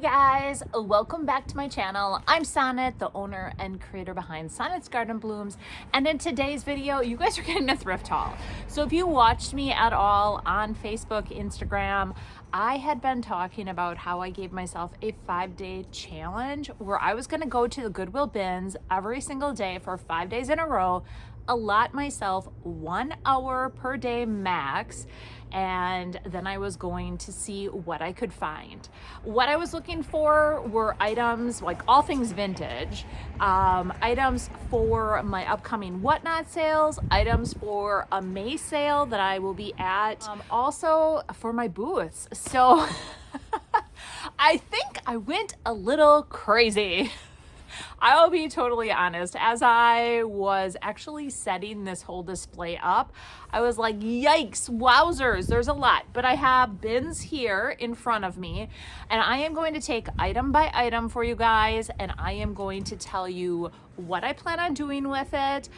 guys, welcome back to my channel. I'm Sonnet, the owner and creator behind Sonnet's Garden Blooms, and in today's video you guys are getting a thrift haul. So if you watched me at all on Facebook, Instagram, I had been talking about how I gave myself a 5-day challenge where I was going to go to the Goodwill bins every single day for 5 days in a row, allot myself 1 hour per day max, and then I was going to see what I could find. What I was looking for were items like all things vintage, items for my upcoming Whatnot sales, items for a May sale that I will be at, also for my booths. So I think I went a little crazy. I'll be totally honest, as I was actually setting this whole display up, I was like, yikes, wowzers, there's a lot. But I have bins here in front of me, and I am going to take item by item for you guys, and I am going to tell you what I plan on doing with it,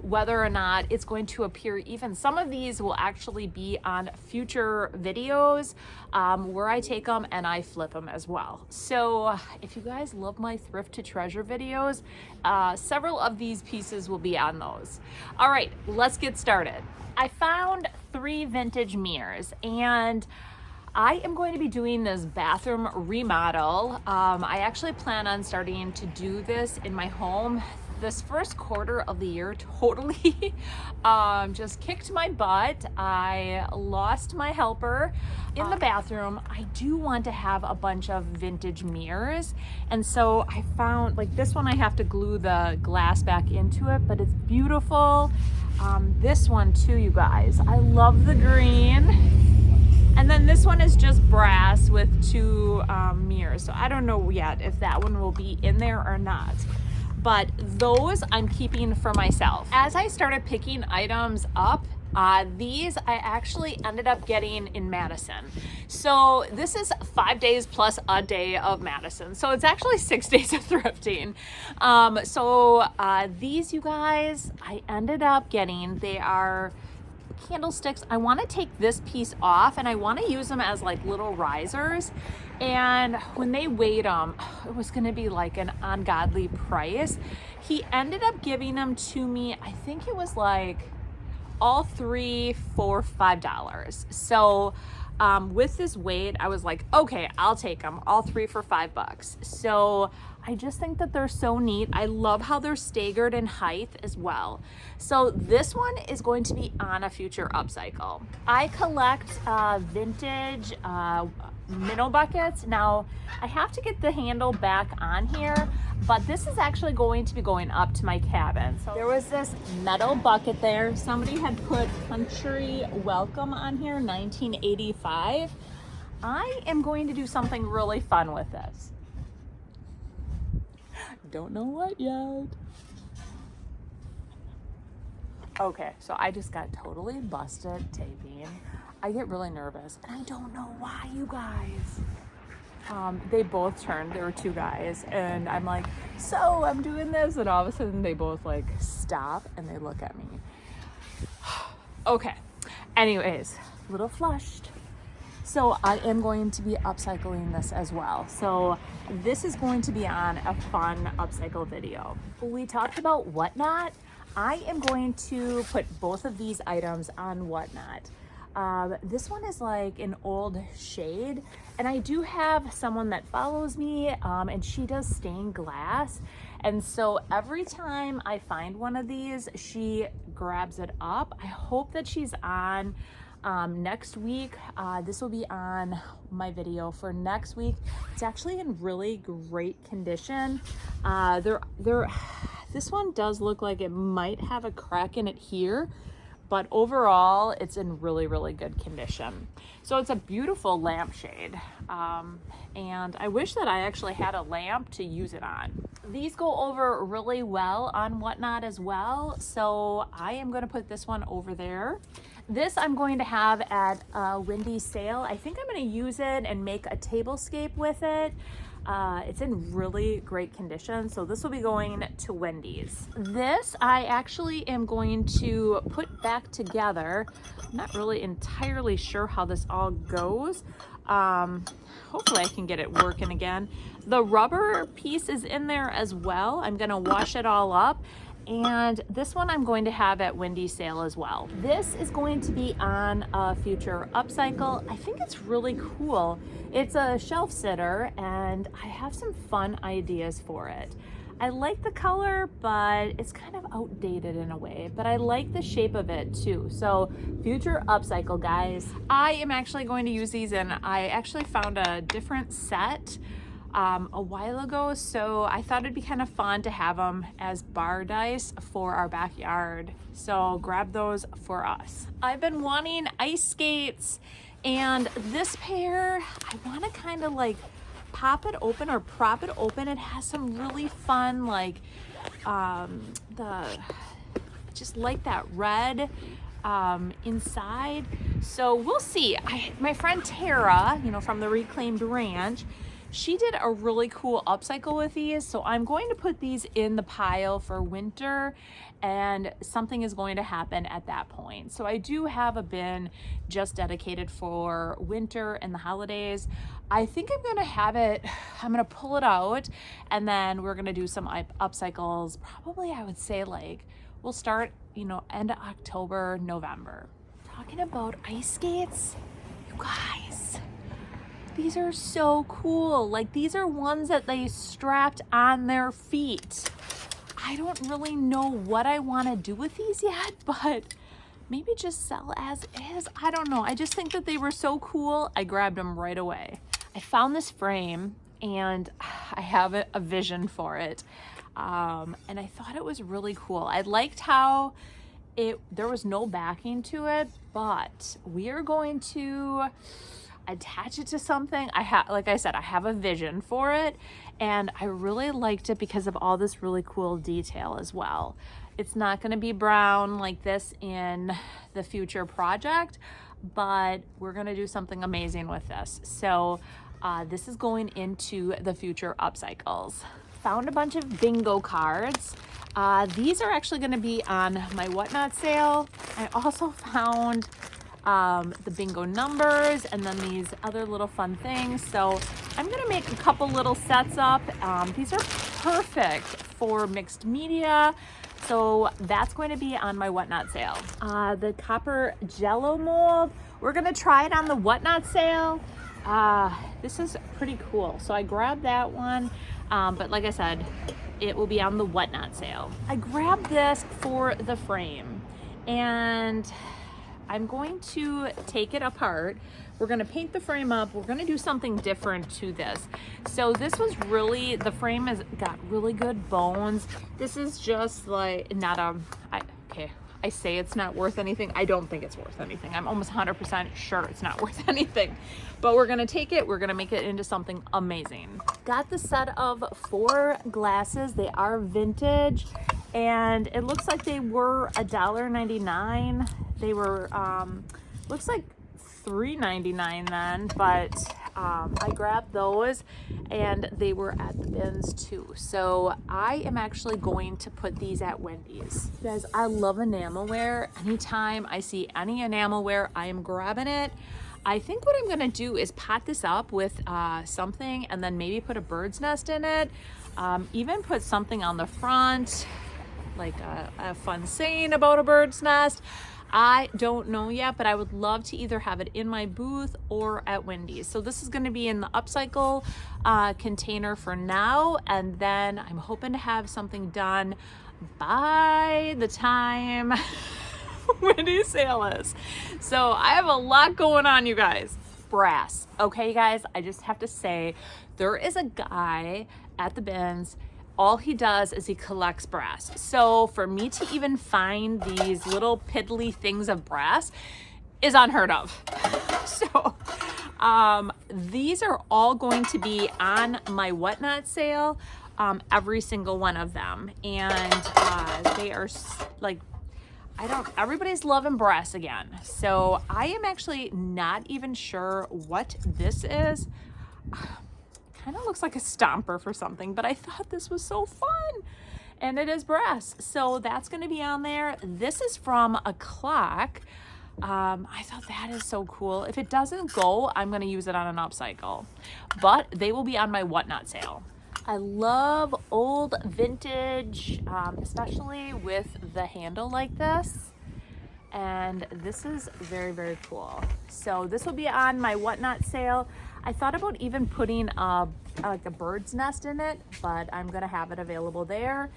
whether or not it's going to appear. Even some of these will actually be on future videos where I take them and I flip them as well. So if you guys love my thrift to treasure videos, several of these pieces will be on those. All right, let's get started. I found 3 vintage mirrors, and I am going to be doing this bathroom remodel. I actually plan on starting to do this in my home this first quarter of the year. Totally just kicked my butt. I lost my helper in the bathroom. I do want to have a bunch of vintage mirrors, and so I found, like, this one I have to glue the glass back into it, but it's beautiful. This one too, you guys, I love the green. And then this one is just brass with 2 mirrors. So I don't know yet if that one will be in there or not. But those I'm keeping for myself. As I started picking items up, these I actually ended up getting in Madison. So this is 5 days plus a day of Madison. So it's actually 6 days of thrifting. These, you guys, I ended up getting, they are candlesticks. I want to take this piece off and I want to use them as like little risers. And when they weighed them, it was going to be like an ungodly price. He ended up giving them to me, I think it was like all 3 for $5. So with this weight, I was like, okay, I'll take them all 3 for $5. So I just think that they're so neat. I love how they're staggered in height as well. So this one is going to be on a future upcycle. I collect vintage minnow buckets. Now I have to get the handle back on here, but this is actually going to be going up to my cabin. So there was this metal bucket there. Somebody had put Country Welcome on here, 1985. I am going to do something really fun with this. Don't know what yet. Okay, so I just got totally busted taping. I get really nervous, and I don't know why, you guys. They both turned, there were 2 guys, and I'm like, so I'm doing this, and all of a sudden they both like stop and they look at me. Okay, anyways, a little flushed. So I am going to be upcycling this as well. So this is going to be on a fun upcycle video. We talked about Whatnot. I am going to put both of these items on Whatnot. This one is like an old shade, and I do have someone that follows me, and she does stained glass. And so every time I find one of these, she grabs it up. I hope that she's on next week. This will be on my video for next week. It's actually in really great condition. This one does look like it might have a crack in it here, but overall it's in really, really good condition. So it's a beautiful lampshade, and I wish that I actually had a lamp to use it on. These go over really well on Whatnot as well, so I am going to put this one over there. This I'm going to have at a Wendy's sale. I think I'm going to use it and make a tablescape with it. It's in really great condition, so this will be going to Wendy's. This I actually am going to put back together. I'm not really entirely sure how this all goes. Hopefully I can get it working again. The rubber piece is in there as well. I'm gonna wash it all up. And this one I'm going to have at Wendy's sale as well. This is going to be on a future upcycle. I think it's really cool. It's a shelf sitter and I have some fun ideas for it. I like the color, but it's kind of outdated in a way, but I like the shape of it too. So future upcycle, guys. I am actually going to use these, and I actually found a different set a while ago, so I thought it'd be kind of fun to have them as bar dice for our backyard. So grab those for us. I've been wanting ice skates, and this pair, I want to kind of like pop it open or prop it open. It has some really fun, like just like that red inside. So we'll see. My friend Tara, you know, from the Reclaimed Ranch, she did a really cool upcycle with these, so I'm going to put these in the pile for winter, and something is going to happen at that point. So I do have a bin just dedicated for winter and the holidays. I think I'm gonna have it, I'm gonna pull it out, and then we're gonna do some upcycles. Probably I would say like, we'll start, you know, end of October, November. Talking about ice skates, you guys. These are so cool. Like, these are ones that they strapped on their feet. I don't really know what I want to do with these yet, but maybe just sell as is. I don't know. I just think that they were so cool. I grabbed them right away. I found this frame and I have a vision for it. And I thought it was really cool. I liked how there was no backing to it, but we are going to attach it to something. Like I said, I have a vision for it, and I really liked it because of all this really cool detail as well. It's not going to be brown like this in the future project, but we're going to do something amazing with this. So this is going into the future upcycles. Found a bunch of bingo cards. These are actually going to be on my Whatnot sale. I also found the bingo numbers and then these other little fun things. So I'm gonna make a couple little sets up. These are perfect for mixed media. So that's going to be on my Whatnot sale. The copper jello mold, we're gonna try it on the Whatnot sale. This is pretty cool. So I grabbed that one, but like I said, it will be on the Whatnot sale. I grabbed this for the frame, and I'm going to take it apart. We're gonna paint the frame up. We're gonna do something different to this. So this was really, the frame has got really good bones. This is just like not I say it's not worth anything. I don't think it's worth anything. I'm almost 100% sure it's not worth anything. But we're gonna take it, we're gonna make it into something amazing. Got the set of 4 glasses. They are vintage, and it looks like they were $1.99. They were, looks like $3.99 then, but I grabbed those and they were at the bins too. So I am actually going to put these at Wendy's. You guys, I love enamelware. Anytime I see any enamelware, I am grabbing it. I think what I'm gonna do is pot this up with something, and then maybe put a bird's nest in it. Even put something on the front, like a fun saying about a bird's nest. I don't know yet, but I would love to either have it in my booth or at Wendy's. So this is going to be in the upcycle container for now, and then I'm hoping to have something done by the time Wendy's sale is. So I have a lot going on, you guys. Brass. Okay, guys, I just have to say, there is a guy at the bins. All he does is he collects brass. So for me to even find these little piddly things of brass is unheard of. So these are all going to be on my Whatnot sale, every single one of them. And they are like, everybody's loving brass again. So I am actually not even sure what this is. Kind of looks like a stomper for something, but I thought this was so fun. And it is brass. So that's gonna be on there. This is from a clock. I thought that is so cool. If it doesn't go, I'm gonna use it on an upcycle, but they will be on my whatnot sale. I love old vintage, especially with the handle like this. And this is very, very cool. So this will be on my whatnot sale. I thought about even putting like a bird's nest in it, but I'm gonna have it available there.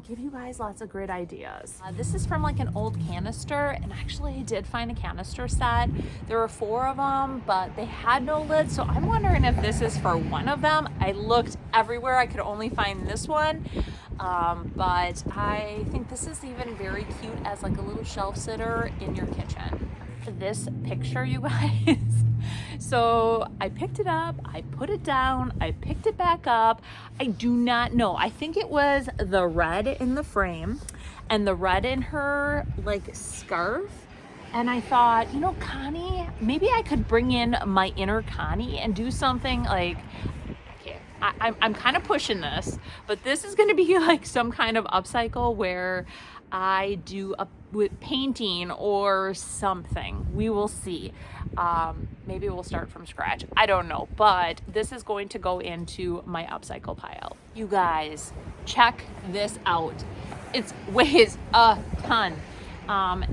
Give you guys lots of great ideas. This is from like an old canister, and actually I did find a canister set. There were 4 of them, but they had no lid, so I'm wondering if this is for one of them. I looked everywhere, I could only find this one, but I think this is even very cute as like a little shelf sitter in your kitchen. This picture, you guys. So I picked it up, I put it down, I picked it back up. I do not know. I think it was the red in the frame and the red in her like scarf. And I thought, you know, Connie, maybe I could bring in my inner Connie and do something like, okay, I'm kind of pushing this, but this is going to be like some kind of upcycle where I do with painting or something. We will see. Maybe we'll start from scratch. I don't know, but this is going to go into my upcycle pile. You guys, check this out. It weighs a ton.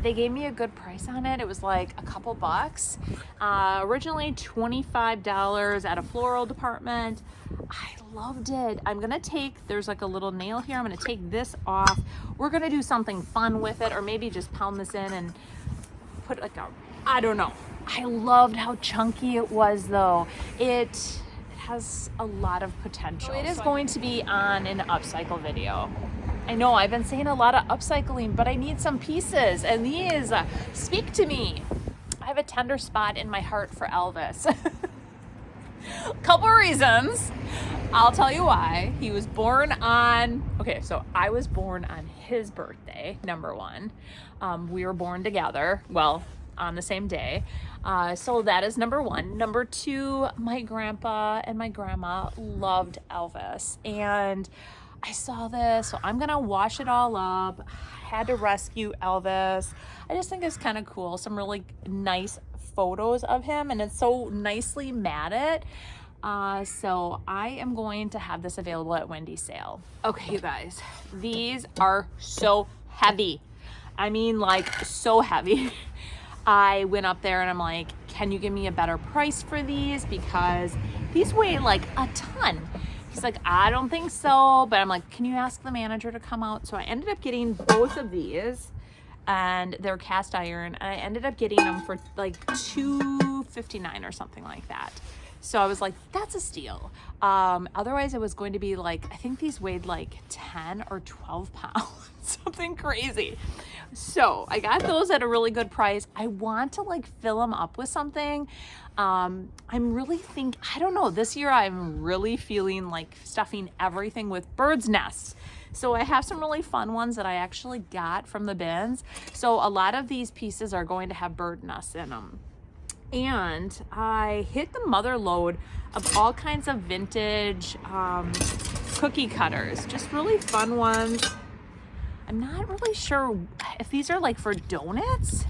They gave me a good price on it. It was like a couple bucks. Originally $25 at a floral department. I loved it. I'm gonna there's like a little nail here. I'm gonna take this off. We're gonna do something fun with it, or maybe just pound this in and put like I don't know. I loved how chunky it was though. It has a lot of potential. So it is going to be on an upcycle video. I know I've been saying a lot of upcycling, but I need some pieces, and these speak to me. I have a tender spot in my heart for Elvis. Couple reasons. I'll tell you why. He was born on, okay, so I was born on his birthday, number one. We were born together, well, on the same day. So that is number one. Number two, my grandpa and my grandma loved Elvis, and I saw this, so I'm gonna wash it all up. I had to rescue Elvis. I just think it's kind of cool. Some really nice photos of him, and it's so nicely matted. So I am going to have this available at Wendy's sale. Okay, you guys, these are so heavy. I mean, like so heavy. I went up there and I'm like, can you give me a better price for these? Because these weigh like a ton. He's like, I don't think so, but I'm like, can you ask the manager to come out? So I ended up getting both of these, and they're cast iron, and I ended up getting them for like $2.59 or something like that. So I was like, that's a steal. Otherwise it was going to be like, I think these weighed like 10 or 12 pounds, something crazy. So I got those at a really good price. I want to like fill them up with something. I'm really I don't know, this year I'm really feeling like stuffing everything with bird's nests. So I have some really fun ones that I actually got from the bins. So a lot of these pieces are going to have bird nests in them. And I hit the mother load of all kinds of vintage cookie cutters, just really fun ones. I'm not really sure if these are like for donuts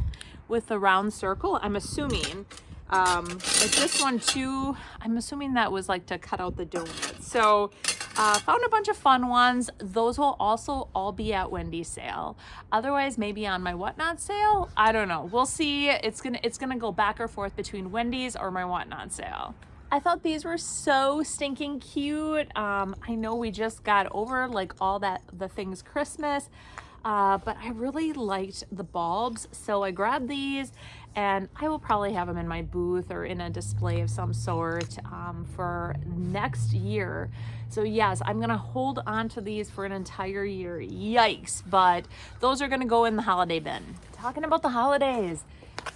with a round circle. I'm assuming, like this one too, I'm assuming that was like to cut out the donuts. So found a bunch of fun ones. Those will also all be at Wendy's sale. Otherwise, maybe on my whatnot sale. I don't know. We'll see. It's gonna go back or forth between Wendy's or my whatnot sale. I thought these were so stinking cute. I know we just got over like all the things Christmas, but I really liked the bulbs. So I grabbed these, and I will probably have them in my booth or in a display of some sort for next year. So yes, I'm gonna hold on to these for an entire year. Yikes, but those are gonna go in the holiday bin. Talking about the holidays,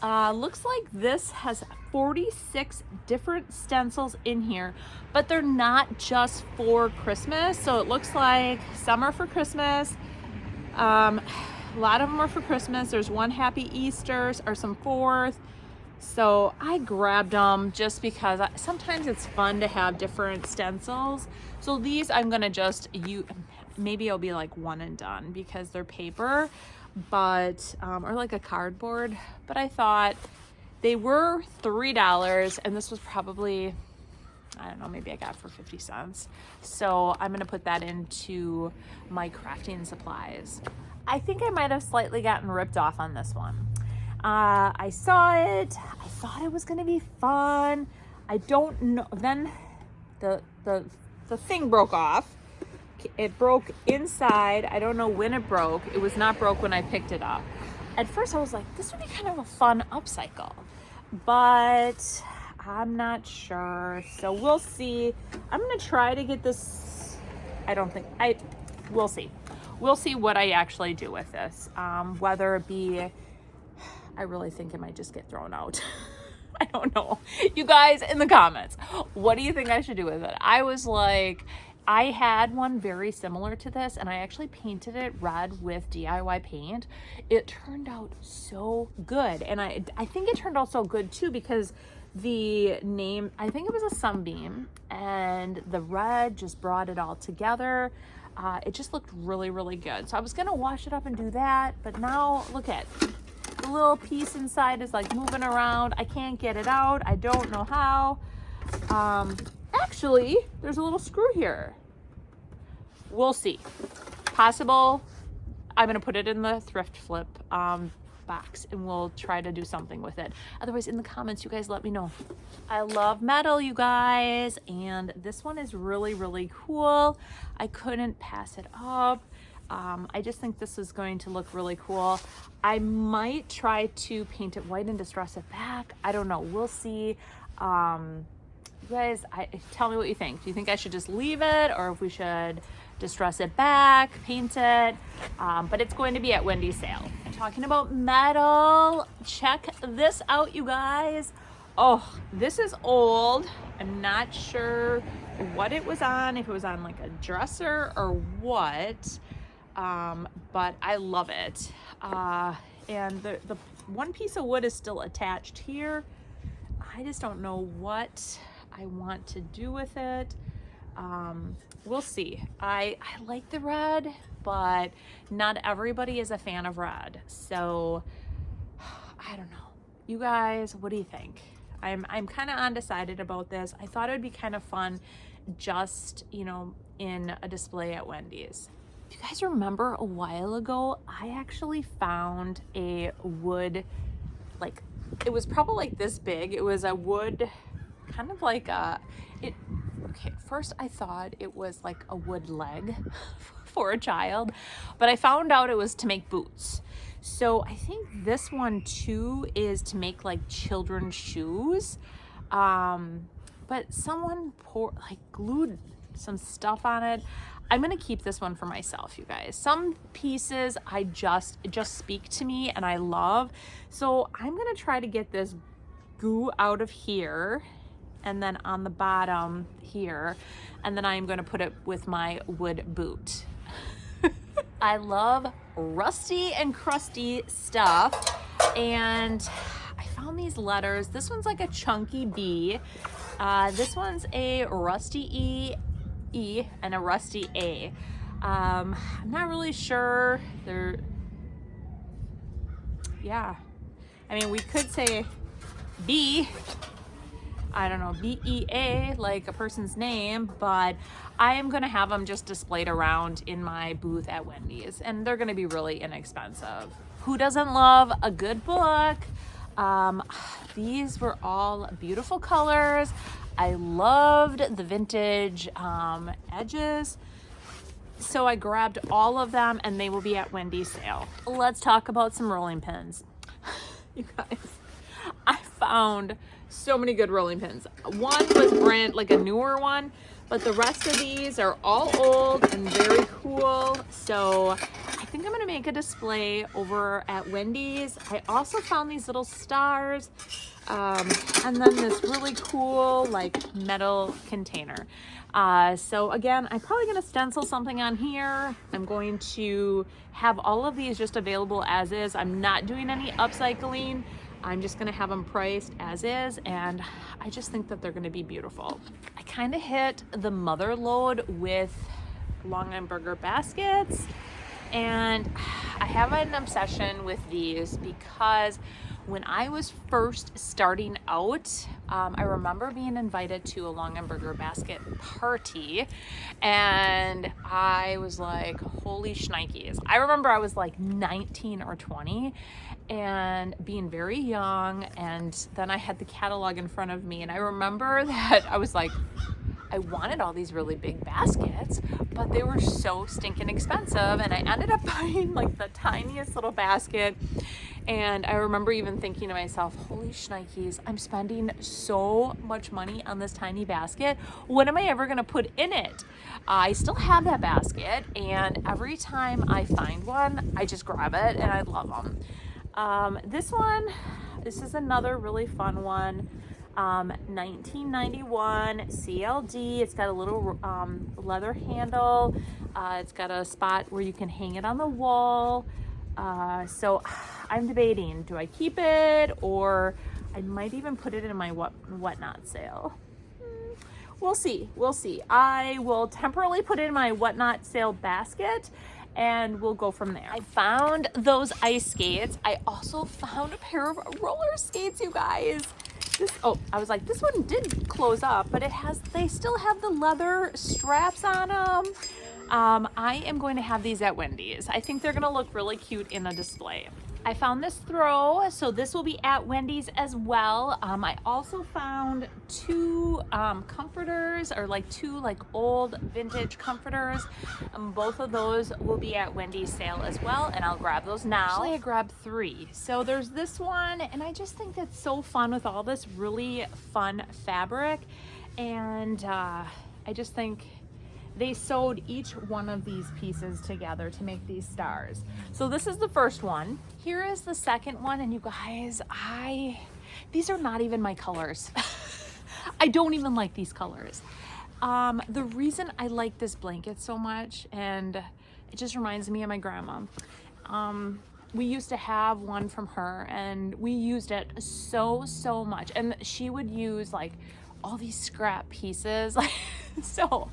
looks like this has 46 different stencils in here, but they're not just for Christmas. So it looks like some are for Christmas. A lot of them are for Christmas. There's one Happy Easter or some 4th. So I grabbed them just because sometimes it's fun to have different stencils. So these I'm gonna just use, maybe it'll be like one and done because they're paper, but, or like a cardboard. But I thought they were $3 and this was probably, I don't know, maybe I got it for 50 cents. So I'm gonna put that into my crafting supplies. I think I might have slightly gotten ripped off on this one. I saw it, I thought it was gonna be fun. I don't know, then the thing broke off. It broke inside. I don't know when it broke. It was not broke when I picked it up. At first I was like, this would be kind of a fun upcycle, but I'm not sure. So we'll see. I'm gonna try to get this. We'll see. We'll see what I actually do with this. Whether it be, I really think it might just get thrown out. I don't know. You guys in the comments, what do you think I should do with it? I was like, I had one very similar to this and I actually painted it red with DIY paint. It turned out so good. And I think it turned out so good too because the name, I think it was a sunbeam, and the red just brought it all together. It just looked really, really good. So I was gonna wash it up and do that, but now look at the little piece inside is like moving around. I can't get it out. I don't know how. Actually, there's a little screw here. We'll see. Possible. I'm gonna put it in the thrift flip box and we'll try to do something with it. Otherwise, in the comments, you guys let me know. I love metal, you guys, and this one is really, really cool. I couldn't pass it up. I just think this is going to look really cool. I might try to paint it white and distress it back. I don't know. We'll see. You guys, tell me what you think. Do you think I should just leave it or if we should distress it back, paint it? But it's going to be at Wendy's sale. Talking about metal, check this out, you guys. Oh, this is old. I'm not sure what it was on, if it was on like a dresser or what. But I love it. And the one piece of wood is still attached here. I just don't know what I want to do with it. We'll see. I like the red, but not everybody is a fan of red. So I don't know. You guys, what do you think? I'm kind of undecided about this. I thought it would be kind of fun just, you know, in a display at Wendy's. If you guys remember a while ago, I actually found a wood, like, it was probably like this big. It was a wood, kind of like okay, first I thought it was like a wood leg for a child, but I found out it was to make boots. So I think this one too is to make like children's shoes. But someone glued some stuff on it. I'm gonna keep this one for myself, you guys. Some pieces it just speak to me and I love. So I'm gonna try to get this goo out of here and then on the bottom here, and then I'm gonna put it with my wood boot. I love rusty and crusty stuff, and I found these letters. This one's like a chunky B. This one's a rusty E and a rusty A. I'm not really sure. Yeah. I mean, we could say B. I don't know, B-E-A, like a person's name, but I am gonna have them just displayed around in my booth at Wendy's, and they're gonna be really inexpensive. Who doesn't love a good book? These were all beautiful colors. I loved the vintage edges. So I grabbed all of them and they will be at Wendy's sale. Let's talk about some rolling pins. You guys, I found so many good rolling pins. One was like a newer one, but the rest of these are all old and very cool. So I think I'm gonna make a display over at Wendy's. I also found these little stars, and then this really cool like metal container. So again, I'm probably gonna stencil something on here. I'm going to have all of these just available as is. I'm not doing any upcycling. I'm just gonna have them priced as is, and I just think that they're gonna be beautiful. I kind of hit the mother load with Longaberger baskets, and I have an obsession with these because when I was first starting out, I remember being invited to a Longaberger basket party, and I was like, holy shnikes. I remember I was like 19 or 20 and being very young, and then I had the catalog in front of me, and I remember that I was like, I wanted all these really big baskets, but they were so stinking expensive, and I ended up buying like the tiniest little basket. And I remember even thinking to myself, holy shnikes, I'm spending so much money on this tiny basket. What am I ever gonna put in it? I still have that basket, and every time I find one, I just grab it, and I love them. This is another really fun one. 1991 CLD. It's got a little leather handle. It's got a spot where you can hang it on the wall. So I'm debating, do I keep it, or I might even put it in my whatnot sale. We'll see. I will temporarily put it in my whatnot sale basket, and we'll go from there. I found those ice skates. I also found a pair of roller skates, you guys. I was like, this one did close up, but they still have the leather straps on them. I am going to have these at Wendy's. I think they're gonna look really cute in a display. I found this throw, so this will be at Wendy's as well. I also found two comforters, or like two like old vintage comforters. Both of those will be at Wendy's sale as well, and I'll grab those now. Actually, I grabbed three. So there's this one, and I just think that's so fun with all this really fun fabric, and I just think they sewed each one of these pieces together to make these stars. So this is the first one. Here is the second one, and you guys, these are not even my colors. I don't even like these colors. The reason I like this blanket so much, and it just reminds me of my grandma. We used to have one from her, and we used it so much. And she would use like all these scrap pieces. So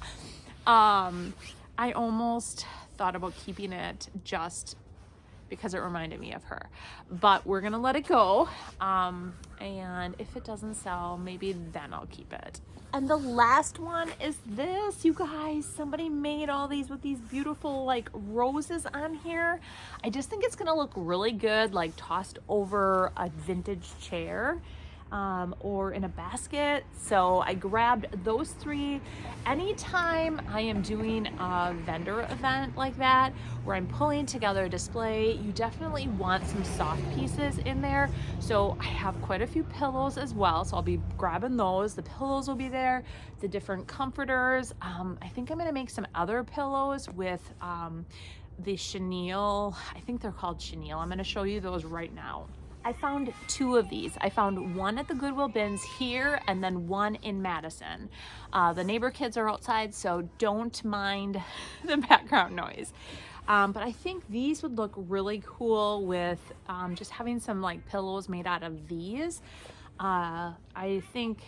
I almost thought about keeping it just because it reminded me of her, but we're gonna let it go. And if it doesn't sell, maybe then I'll keep it. And the last one is this, you guys. Somebody made all these with these beautiful like roses on here. I just think it's gonna look really good, like tossed over a vintage chair. Or in a basket. So I grabbed those three. Anytime I am doing a vendor event like that, where I'm pulling together a display, you definitely want some soft pieces in there. So I have quite a few pillows as well, so I'll be grabbing those. The pillows will be there, the different comforters. I think I'm gonna make some other pillows with the chenille. I think they're called chenille. I'm gonna show you those right now. I found two of these. I found one at the Goodwill bins here, and then one in Madison. The neighbor kids are outside, so don't mind the background noise. But I think these would look really cool with just having some like pillows made out of these. I think,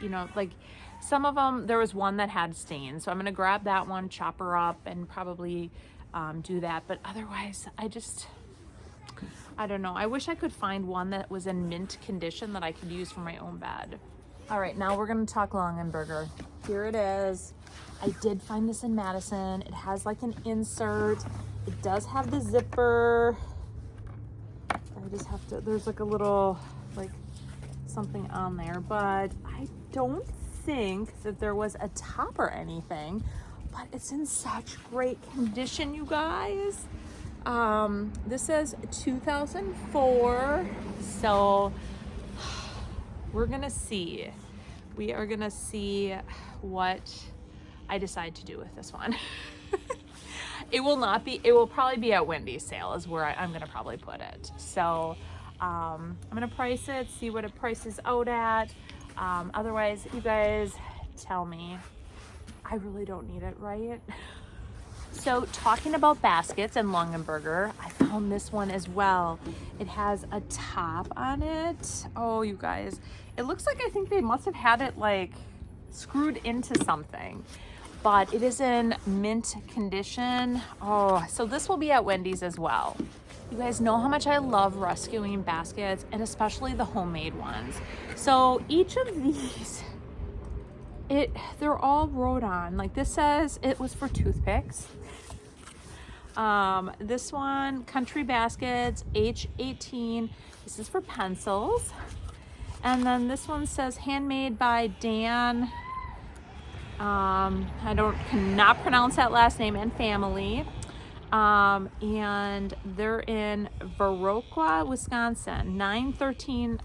you know, like some of them, there was one that had stains, so I'm gonna grab that one, chop her up, and probably do that. But otherwise, I don't know. I wish I could find one that was in mint condition that I could use for my own bed. All right, now we're gonna talk Longaberger. Here it is. I did find this in Madison. It has like an insert. It does have the zipper. I just have to, there's like a little, like something on there, but I don't think that there was a top or anything, but it's in such great condition, you guys. This says 2004, so we're gonna see. We are gonna see what I decide to do with this one. It will not be, it will probably be at Wendy's sale is where I'm gonna probably put it. So I'm gonna price it, see what it prices out at. Otherwise, you guys tell me. I really don't need it, right? So talking about baskets and Longaberger, I found this one as well. It has a top on it. Oh, you guys, it looks like I think they must have had it like screwed into something, but it is in mint condition. Oh, so this will be at Wendy's as well. You guys know how much I love rescuing baskets, and especially the homemade ones. So each of these, they're all wrote on. Like this says it was for toothpicks. This one, Country Baskets, H18. This is for pencils. And then this one says handmade by Dan. I cannot pronounce that last name, and family. And they're in Viroqua, Wisconsin, 913.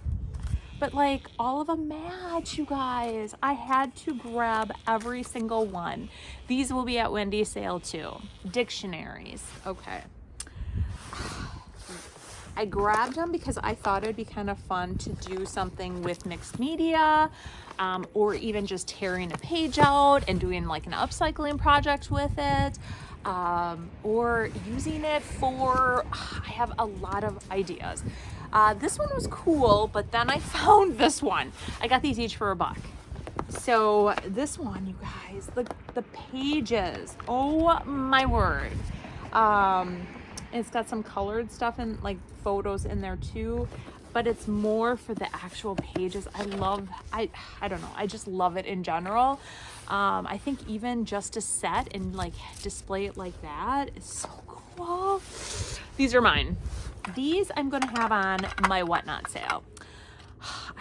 But like all of them match, you guys. I had to grab every single one. These will be at Wendy's sale too. Dictionaries, okay. I grabbed them because I thought it'd be kind of fun to do something with mixed media, or even just tearing a page out and doing like an upcycling project with it, or using it for, I have a lot of ideas. This one was cool, but then I found this one. I got these each for $1. So this one, you guys, the pages, oh my word. It's got some colored stuff and like photos in there too, but it's more for the actual pages. I don't know, I just love it in general. I think even just to set and like display it like that is so cool. These are mine. These I'm gonna have on my whatnot sale.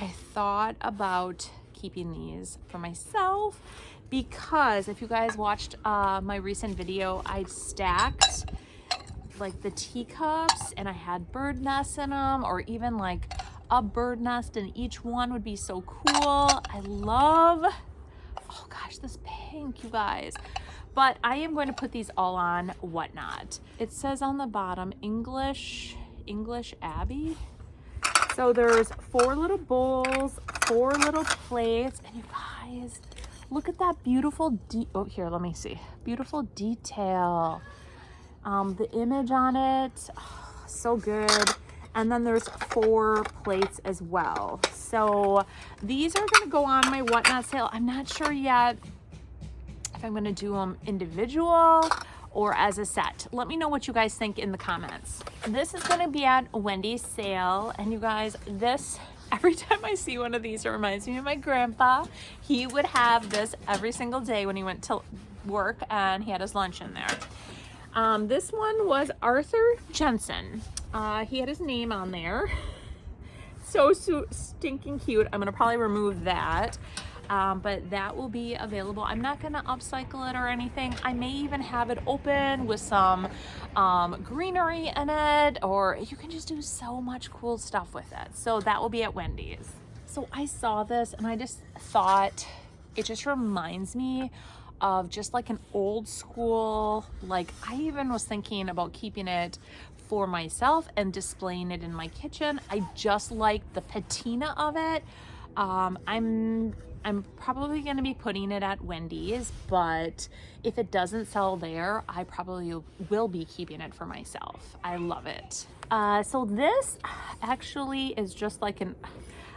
I thought about keeping these for myself because if you guys watched my recent video, I stacked like the teacups and I had bird nests in them, or even like a bird nest in each one would be so cool. I love, oh gosh, this pink, you guys. But I am going to put these all on whatnot. It says on the bottom, English Abbey. So there's 4 little bowls, 4 little plates, and you guys, look at that beautiful, oh here, let me see. Beautiful detail. The image on it, oh, so good. And then there's 4 plates as well. So these are gonna go on my whatnot sale. I'm not sure yet if I'm gonna do them individual or as a set. Let me know what you guys think in the comments. This is gonna be at Wendy's sale, and you guys, this, every time I see one of these, it reminds me of my grandpa. He would have this every single day when he went to work, and he had his lunch in there. This one was Arthur Jensen. He had his name on there. So stinking cute. I'm gonna probably remove that. But that will be available. I'm not gonna upcycle it or anything. I may even have it open with some greenery in it, or you can just do so much cool stuff with it. So that will be at Wendy's. So I saw this and I just thought, it just reminds me of just like an old school, like I even was thinking about keeping it for myself and displaying it in my kitchen. I just like the patina of it. I'm probably going to be putting it at Wendy's, but if it doesn't sell there, I probably will be keeping it for myself. I love it. So this actually is just like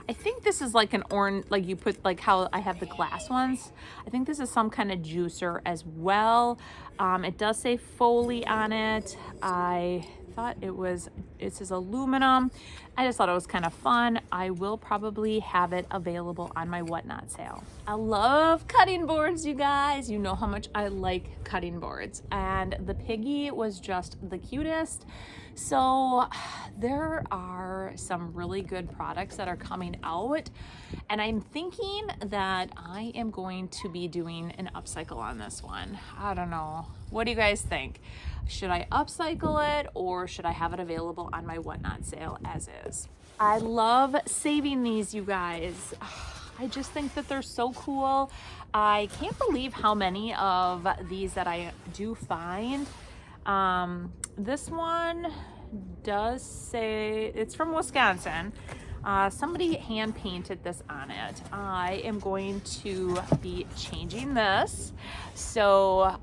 I think this is like an orange, like you put, like how I have the glass ones. I think this is some kind of juicer as well. It does say Foley on it. I thought it says aluminum. I just thought it was kind of fun. I will probably have it available on my whatnot sale. I love cutting boards, you guys. You know how much I like cutting boards, and the piggy was just the cutest. So there are some really good products that are coming out, and I'm thinking that I am going to be doing an upcycle on this one. I don't know. What do you guys think? Should I upcycle it, or should I have it available on my whatnot sale as is? I love saving these, you guys. I just think that they're so cool. I can't believe how many of these that I do find. This one does say it's from Wisconsin. Somebody hand painted this on it. I am going to be changing this. So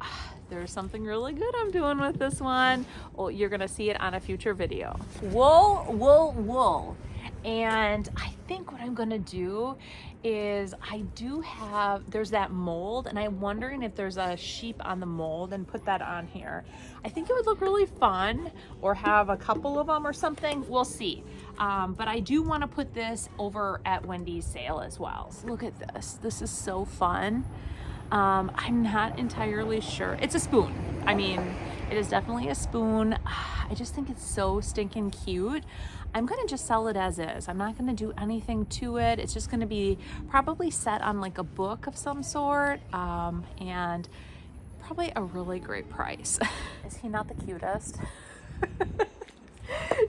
there's something really good I'm doing with this one. Well, you're gonna see it on a future video. Wool, wool, wool. And I think what I'm gonna do is there's that mold, and I'm wondering if there's a sheep on the mold and put that on here. I think it would look really fun, or have a couple of them or something. We'll see. But I do want to put this over at Wendy's sale as well. So look at this. This is so fun. I'm not entirely sure. It's a spoon. I mean, it is definitely a spoon. I just think it's so stinking cute. I'm gonna just sell it as is. I'm not gonna do anything to it. It's just gonna be probably set on like a book of some sort, and probably a really great price. Is he not the cutest?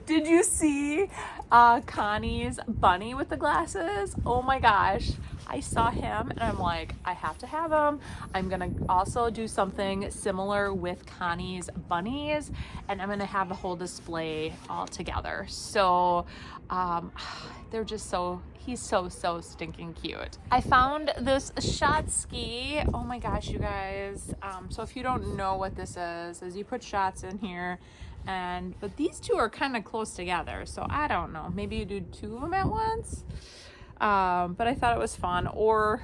Did you see Connie's bunny with the glasses? Oh my gosh. I saw him and I'm like, I have to have him. I'm gonna also do something similar with Connie's bunnies, and I'm gonna have a whole display all together. So they're just he's so stinking cute. I found this shot ski. Oh my gosh, you guys. So if you don't know what this is you put shots in here, but these two are kind of close together, so I don't know, maybe you do two of them at once. But I thought it was fun. Or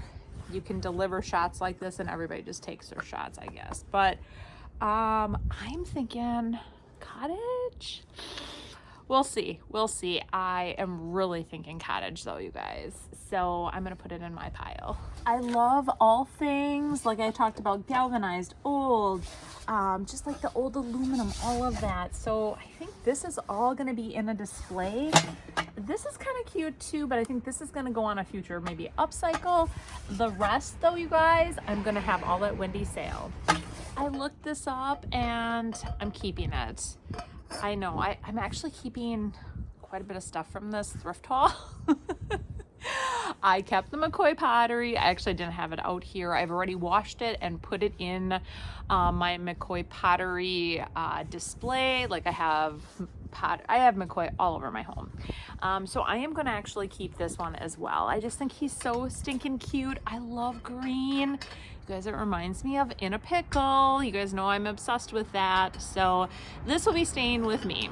you can deliver shots like this and everybody just takes their shots, I guess. But I'm thinking cottage. We'll see. We'll see. I am really thinking cottage though, you guys. So I'm gonna put it in my pile. I love all things, like I talked about, galvanized, old, just like the old aluminum, all of that. So I think this is all gonna be in a display. This is kind of cute too, but I think this is gonna go on a future, maybe upcycle. The rest though, you guys, I'm gonna have all at Wendy's sale. I looked this up and I'm keeping it. I know, I'm actually keeping quite a bit of stuff from this thrift haul. I kept the McCoy pottery. I actually didn't have it out here. I've already washed it and put it in my McCoy pottery display. Like I have McCoy all over my home. So I am gonna actually keep this one as well. I just think he's so stinking cute. I love green. You guys, it reminds me of In a Pickle. You guys know I'm obsessed with that. So this will be staying with me.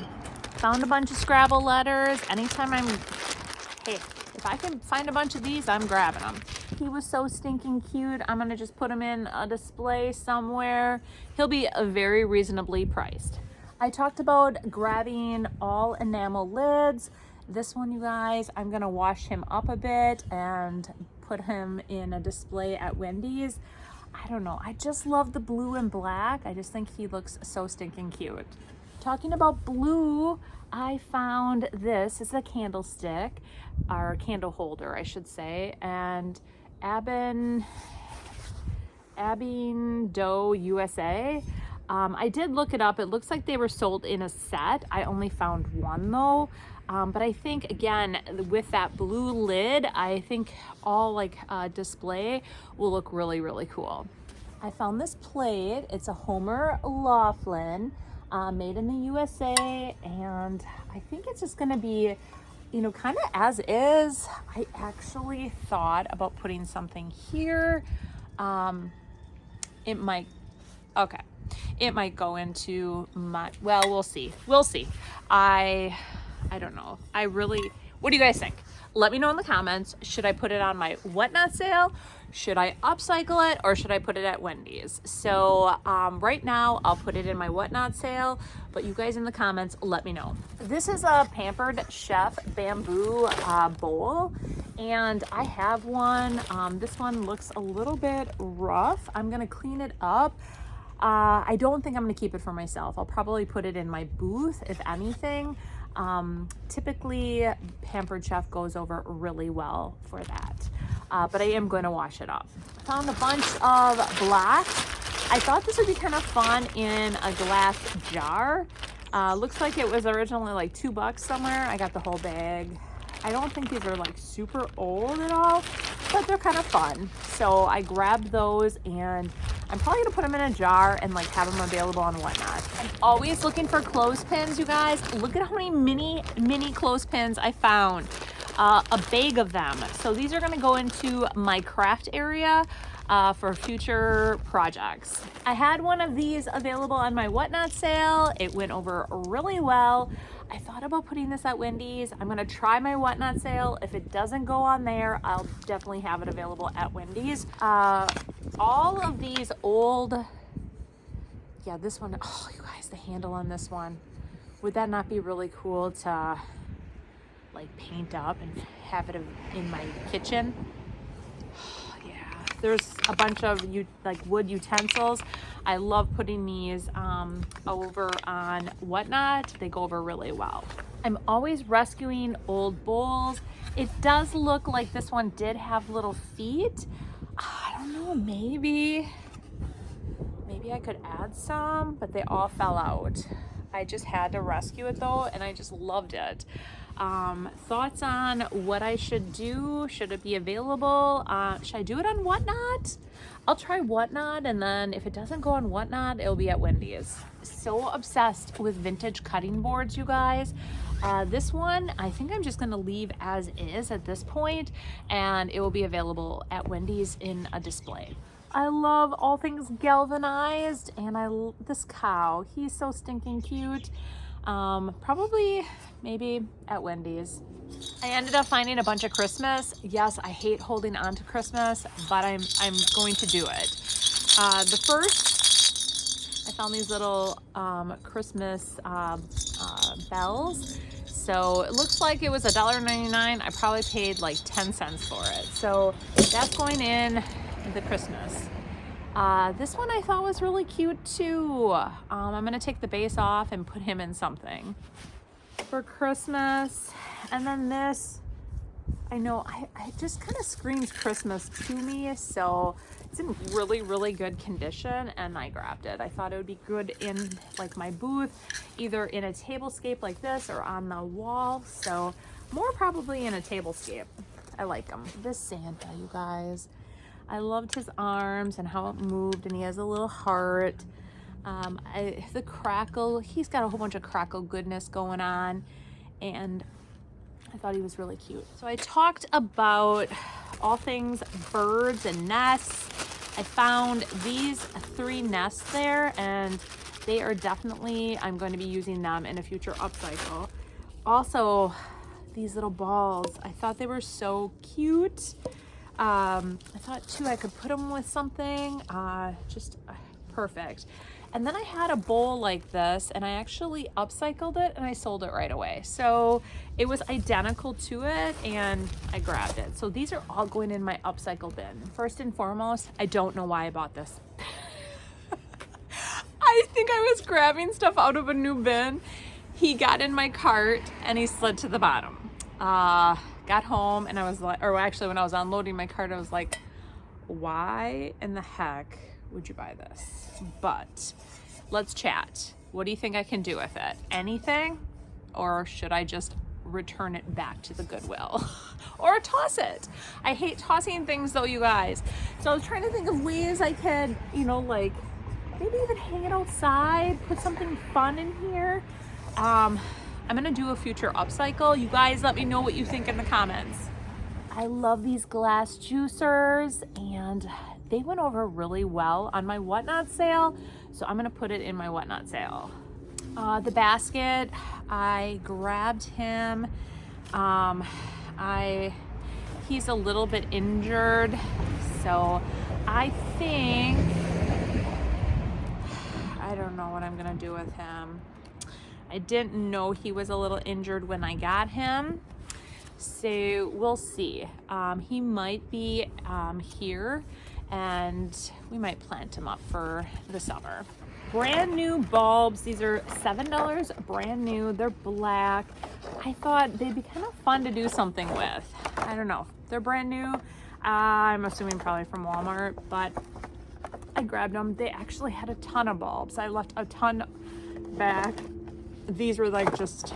Found a bunch of Scrabble letters. Anytime hey, if I can find a bunch of these, I'm grabbing them. He was so stinking cute. I'm gonna just put him in a display somewhere. He'll be very reasonably priced. I talked about grabbing all enamel lids. This one, you guys, I'm gonna wash him up a bit and put him in a display at Wendy's. I don't know, I just love the blue and black. I just think he looks so stinking cute. Talking about blue, I found this. It's a candlestick, or candle holder, I should say, and Abin Doe USA. I did look it up. It looks like they were sold in a set. I only found one though. But I think, again, with that blue lid, I think all like display will look really, really cool. I found this plate. It's a Homer Laughlin, made in the USA. And I think it's just gonna be, you know, kind of as is. I actually thought about putting something here. It might go into my, well, we'll see. We'll see. I don't know. What do you guys think? Let me know in the comments. Should I put it on my whatnot sale? Should I upcycle it, or should I put it at Wendy's? So right now I'll put it in my whatnot sale, but you guys in the comments, let me know. This is a Pampered Chef bamboo bowl, and I have one. This one looks a little bit rough. I'm gonna clean it up. I don't think I'm gonna keep it for myself. I'll probably put it in my booth, if anything. Typically Pampered Chef goes over really well for that. But I am going to wash it up. Found a bunch of black. I thought this would be kind of fun in a glass jar. Looks like it was originally like $2 somewhere. I got the whole bag. I don't think these are like super old at all, but they're kind of fun. So I grabbed those, and I'm probably gonna put them in a jar and like have them available on Whatnot. I'm always looking for clothespins, you guys. Look at how many mini clothespins I found. A bag of them. So these are gonna go into my craft area for future projects. I had one of these available on my Whatnot sale. It went over really well. I thought about putting this at Wendy's. I'm gonna try my Whatnot sale. If it doesn't go on there, I'll definitely have it available at Wendy's. All of these old, yeah, this one, oh, you guys, the handle on this one. Would that not be really cool to like paint up and have it in my kitchen? Yeah, there's a bunch of like wood utensils. I love putting these over on Whatnot. They go over really well. I'm always rescuing old bowls. It does look like this one did have little feet. I don't know, maybe I could add some, but they all fell out. I just had to rescue it though, and I just loved it. Thoughts on what I should do? Should it be available? Should I do it on Whatnot? I'll try Whatnot, and then if it doesn't go on Whatnot, it'll be at Wendy's. So obsessed with vintage cutting boards, you guys. This one, I think I'm just gonna leave as is at this point, and it will be available at Wendy's in a display. I love all things galvanized, and this cow, he's so stinking cute. Probably maybe at Wendy's. I ended up finding a bunch of Christmas. Yes, I hate holding on to Christmas, but I'm going to do it. The first, I found these little Christmas bells. So it looks like it was $1.99. I probably paid like 10 cents for it. So that's going in the Christmas. This one I thought was really cute too. I'm gonna take the base off and put him in something for Christmas. And then this, I know, I just kind of screams Christmas to me, so it's in really, really good condition, and I grabbed it. I thought it would be good in like my booth, either in a tablescape like this or on the wall. So more probably in a tablescape. I like them. This Santa, you guys. I loved his arms and how it moved, and he has a little heart. The crackle, he's got a whole bunch of crackle goodness going on, and I thought he was really cute. So I talked about all things birds and nests. I found these 3 nests there, and they are definitely, I'm going to be using them in a future upcycle. Also, these little balls, I thought they were so cute. I thought too I could put them with something, just perfect. And then I had a bowl like this, and I actually upcycled it and I sold it right away. So it was identical to it, and I grabbed it. So these are all going in my upcycle bin. First and foremost, I don't know why I bought this. I think I was grabbing stuff out of a new bin. He got in my cart and he slid to the bottom. Got home and I was like, or actually when I was unloading my cart, I was like, why in the heck would you buy this? But let's chat. What do you think I can do with it? Anything? Or should I just return it back to the Goodwill or toss it? I hate tossing things though, you guys. So I was trying to think of ways I could, you know, like maybe even hang it outside, put something fun in here. I'm gonna do a future upcycle. You guys let me know what you think in the comments. I love these glass juicers, and they went over really well on my Whatnot sale, so I'm gonna put it in my Whatnot sale. The basket, I grabbed him. He's a little bit injured, so I think, I don't know what I'm gonna do with him. I didn't know he was a little injured when I got him, so we'll see. He might be here, and we might plant him up for the summer. Brand new bulbs. These are $7 brand new. They're black. I thought they'd be kind of fun to do something with. I don't know. They're brand new. I'm assuming probably from Walmart, but I grabbed them. They actually had a ton of bulbs. I left a ton back. These were like just,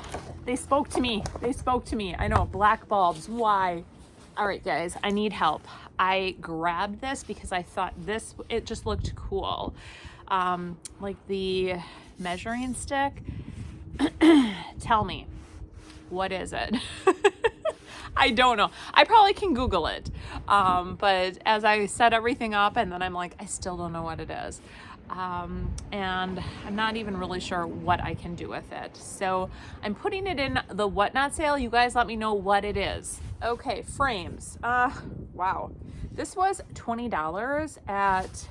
they spoke to me. They spoke to me. I know, black bulbs. Why? All right, guys, I need help. I grabbed this because I thought it just looked cool. Like the measuring stick. Tell me, what is it? I don't know. I probably can Google it. But as I set everything up, and then I'm like, I still don't know what it is. And I'm not even really sure what I can do with it. So I'm putting it in the whatnot sale. You guys let me know what it is. Okay, frames. Wow. This was $20 at,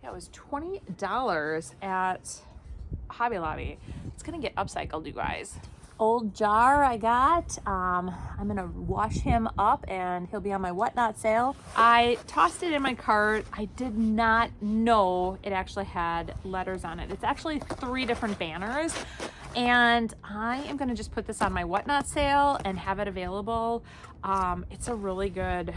yeah, it was $20 at Hobby Lobby. It's gonna get upcycled, you guys. Old jar I got. I'm gonna wash him up and he'll be on my whatnot sale. I tossed it in my cart. I did not know it actually had letters on it. It's actually 3 different banners, and I am gonna just put this on my whatnot sale and have it available. It's a really good,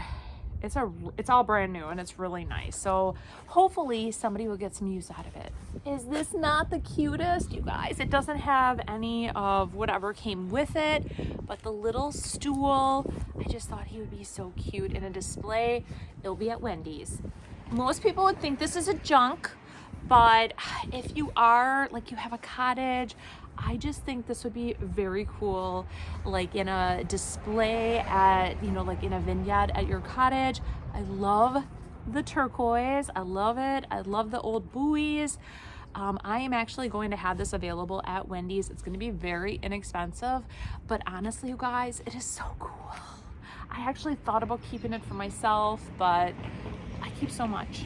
it's all brand new and it's really nice. So hopefully somebody will get some use out of it. Is this not the cutest, you guys? It doesn't have any of whatever came with it, but the little stool, I just thought he would be so cute in a display. It'll be at Wendy's. Most people would think this is a junk, but if you are, like, you have a cottage, I just think this would be very cool, like in a display at, you know, like in a vignette at your cottage. I love the turquoise. I love it. I love the old buoys. I am actually going to have this available at Wendy's. It's going to be very inexpensive, but honestly, you guys, it is so cool. I actually thought about keeping it for myself, but I keep so much.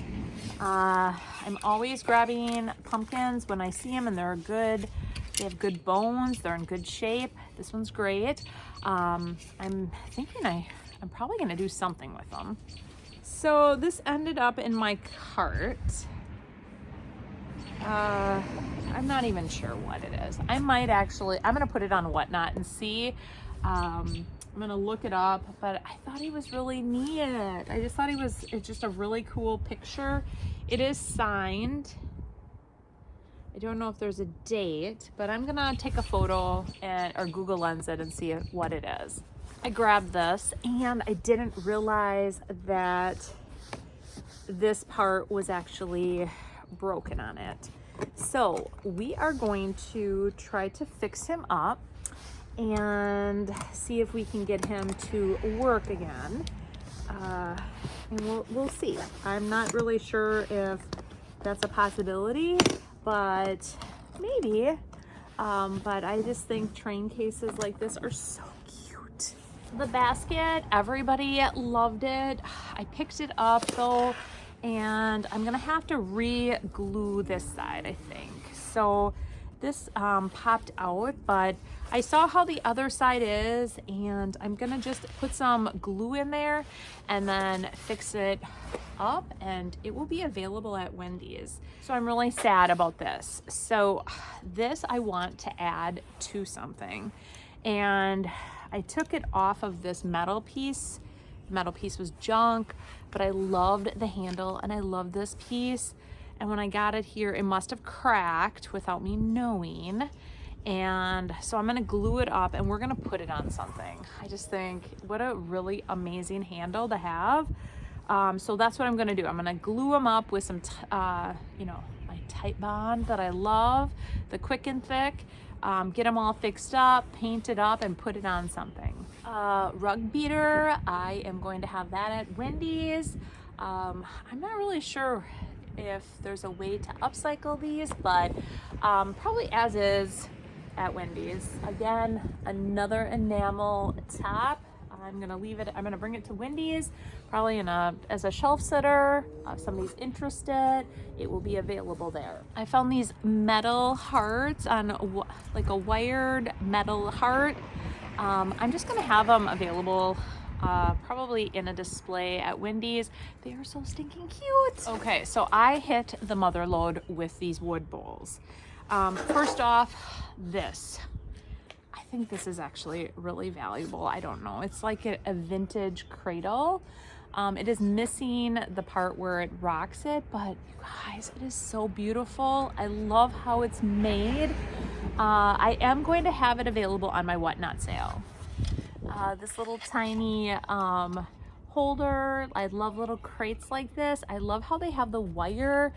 I'm always grabbing pumpkins when I see them and they're good. They have good bones. They're in good shape. This one's great. I'm thinking I'm probably going to do something with them. So this ended up in my cart. I'm not even sure what it is. I'm gonna put it on whatnot and see. I'm gonna look it up, but I thought he was really neat. I just thought it's just a really cool picture. It is signed. I don't know if there's a date, but I'm gonna take a photo or Google Lens it and see what it is. I grabbed this and I didn't realize that this part was actually broken on it. So we are going to try to fix him up and see if we can get him to work again. And we'll see. I'm not really sure if that's a possibility, but maybe. But I just think train cases like this are so cute. The basket, everybody loved it. I picked it up though, and I'm gonna have to re-glue this side, I think. So this popped out, but I saw how the other side is, and I'm gonna just put some glue in there and then fix it up, and it will be available at Wendy's. So I'm really sad about this. So this I want to add to something, and I took it off of this metal piece. The metal piece was junk, but I loved the handle and I love this piece. And when I got it here, it must have cracked without me knowing. And so I'm gonna glue it up and we're gonna put it on something. I just think what a really amazing handle to have. So that's what I'm gonna do. I'm gonna glue them up with some, you know, my Tight Bond that I love, the Quick and Thick. Get them all fixed up, paint it up, and put it on something. Rug beater, I am going to have that at Wendy's. I'm not really sure if there's a way to upcycle these, but probably as is at Wendy's. Again, another enamel top. I'm gonna leave it, I'm gonna bring it to Wendy's, probably as a shelf sitter. If somebody's interested, it will be available there. I found these metal hearts on like a wired metal heart. I'm just gonna have them available probably in a display at Wendy's. They are so stinking cute. Okay, so I hit the mother lode with these wood bowls. First off, this. I think this is actually really valuable. I don't know. It's like a vintage cradle. It is missing the part where it rocks it, but you guys, it is so beautiful. I love how it's made. I am going to have it available on my whatnot sale. This little tiny holder. I love little crates like this. I love how they have the wire.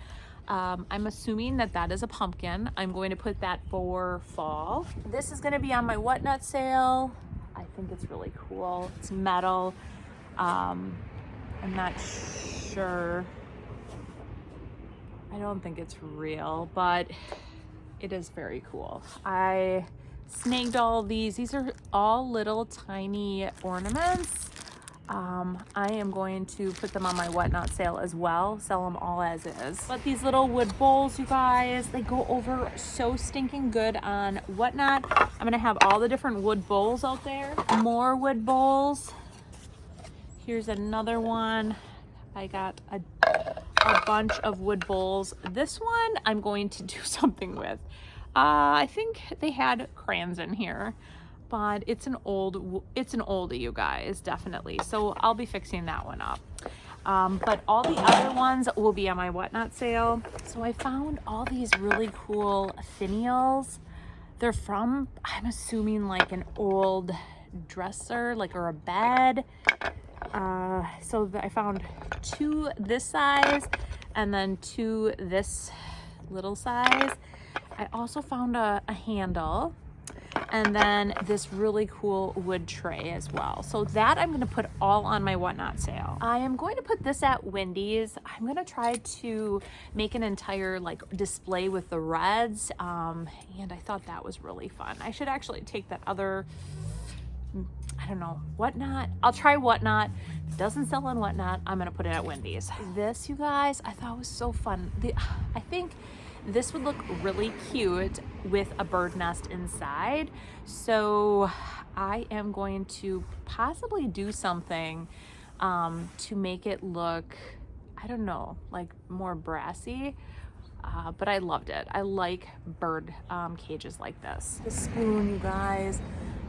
I'm assuming that that is a pumpkin. I'm going to put that for fall. This is going to be on my whatnot sale. I think it's really cool. It's metal. I'm not sure. I don't think it's real, but it is very cool. I snagged all these. These are all little tiny ornaments. I am going to put them on my whatnot sale as well, sell them all as is. But these little wood bowls, you guys, they go over so stinking good on whatnot. I'm gonna have all the different wood bowls out there. More wood bowls. Here's another one. I got a bunch of wood bowls. This one I'm going to do something with. I think they had crayons in here, but it's an oldie, you guys, definitely. So I'll be fixing that one up. But all the other ones will be on my whatnot sale. So I found all these really cool finials. They're from, I'm assuming, like an old dresser, like, or a bed. So I found 2 this size and then 2 this little size. I also found a handle and then this really cool wood tray as well. So that I'm going to put all on my whatnot sale. I am going to put this at Wendy's. I'm going to try to make an entire like display with the reds. And I thought that was really fun. I should actually take that other, I don't know, whatnot. I'll try whatnot. If it doesn't sell on whatnot, I'm gonna put it at Wendy's. This, you guys, I thought was so fun. I think this would look really cute with a bird nest inside. So I am going to possibly do something to make it look, I don't know, like more brassy. But I loved it. I like bird cages like this. The spoon, you guys,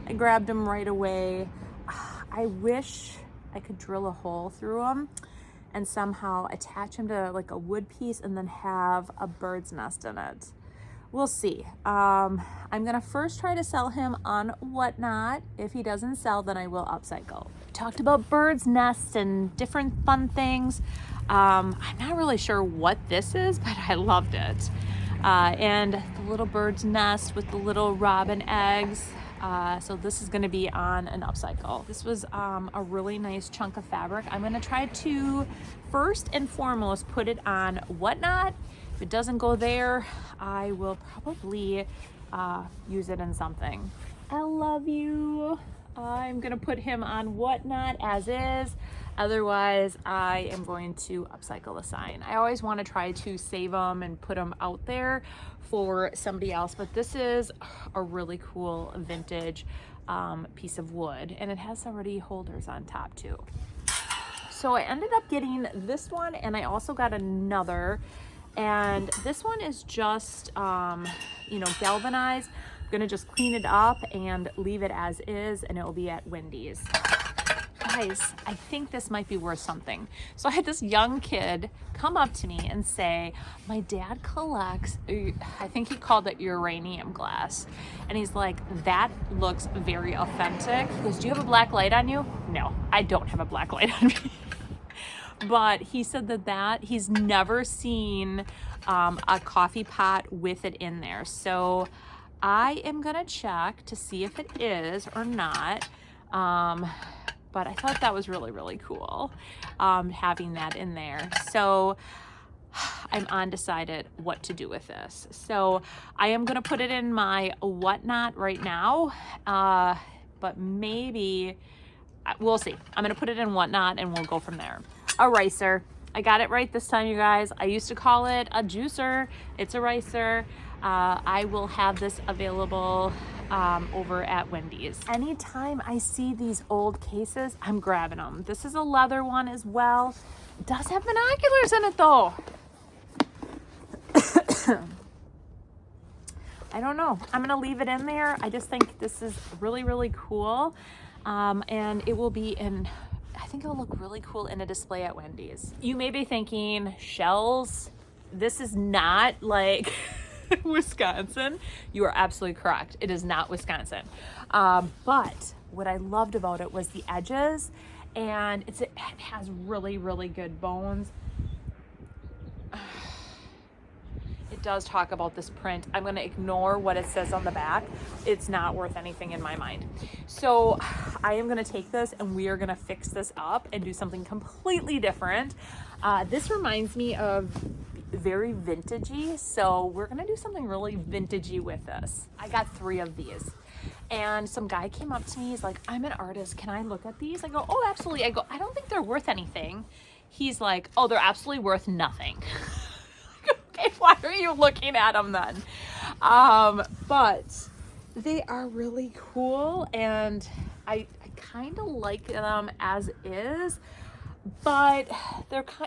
I grabbed them right away. I wish I could drill a hole through them and somehow attach him to like a wood piece and then have a bird's nest in it. We'll see. I'm gonna first try to sell him on whatnot. If he doesn't sell, then I will upcycle. Talked about bird's nests and different fun things. I'm not really sure what this is, but I loved it. And the little bird's nest with the little robin eggs. So this is gonna be on an upcycle. This was a really nice chunk of fabric. I'm gonna try to first and foremost put it on whatnot. If it doesn't go there, I will probably use it in something. I love you. I'm gonna put him on whatnot as is. Otherwise, I am going to upcycle the sign. I always want to try to save them and put them out there for somebody else, but this is a really cool vintage piece of wood, and it has already holders on top too. So I ended up getting this one, and I also got another, and this one is just you know, galvanized. I'm gonna just clean it up and leave it as is, and it will be at Wendy's. Guys, I think this might be worth something. So I had this young kid come up to me and say, my dad collects, I think he called it uranium glass. And he's like, that looks very authentic. He goes, do you have a black light on you? No, I don't have a black light on me. But he said that he's never seen a coffee pot with it in there. So I am gonna check to see if it is or not. But I thought that was really, really cool, having that in there. So I'm undecided what to do with this. So I am gonna put it in my whatnot right now, but maybe, we'll see. I'm gonna put it in whatnot and we'll go from there. A ricer. I got it right this time, you guys. I used to call it a juicer. It's a ricer. I will have this available over at Wendy's. Anytime I see these old cases, I'm grabbing them. This is a leather one as well. It does have binoculars in it though. I don't know. I'm gonna leave it in there. I just think this is really, really cool. And it will be in, I think it'll look really cool in a display at Wendy's. You may be thinking, shells, this is not like Wisconsin. You are absolutely correct. It is not Wisconsin. But what I loved about it was the edges and it has really, really good bones. It does talk about this print. I'm going to ignore what it says on the back. It's not worth anything in my mind. So I am going to take this and we are going to fix this up and do something completely different. This reminds me of very vintagey, so we're going to do something really vintagey with this. I got 3 of these. And some guy came up to me, he's like, I'm an artist, can I look at these? I go, oh, absolutely. I go, I don't think they're worth anything. He's like, oh, they're absolutely worth nothing. Okay, why are you looking at them then? But they are really cool, and I kind of like them as is, but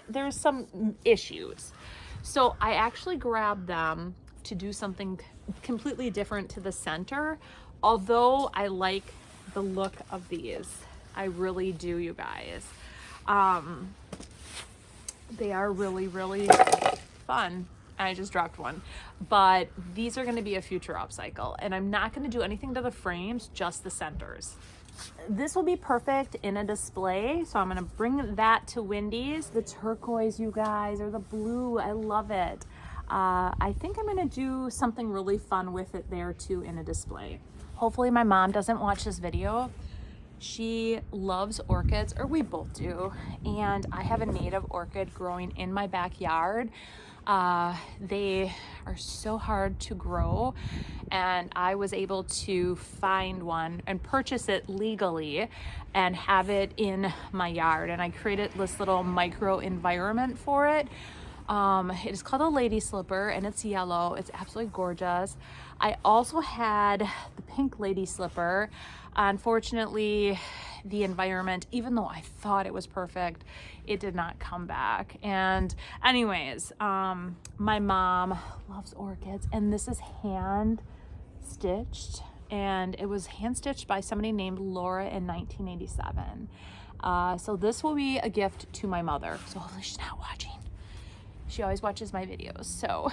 there's some issues. So I actually grabbed them to do something completely different to the center. Although I like the look of these, I really do, you guys. They are really, really fun. I just dropped one, but these are going to be a future upcycle, and I'm not going to do anything to the frames, just the centers. This will be perfect in a display, so I'm going to bring that to Wendy's. The turquoise, you guys, or the blue, I love it. I think I'm going to do something really fun with it there too in a display. Hopefully my mom doesn't watch this video. She loves orchids, or we both do, and I have a native orchid growing in my backyard. They are so hard to grow, and I was able to find one and purchase it legally and have it in my yard, and I created this little micro environment for it. It is called a lady slipper, and it's yellow. It's absolutely gorgeous. I also had the pink lady slipper. Unfortunately, the environment, even though I thought it was perfect, it did not come back. And anyways, my mom loves orchids, and this is hand stitched, and it was hand stitched by somebody named Laura in 1987. So this will be a gift to my mother. So hopefully she's not watching. She always watches my videos. So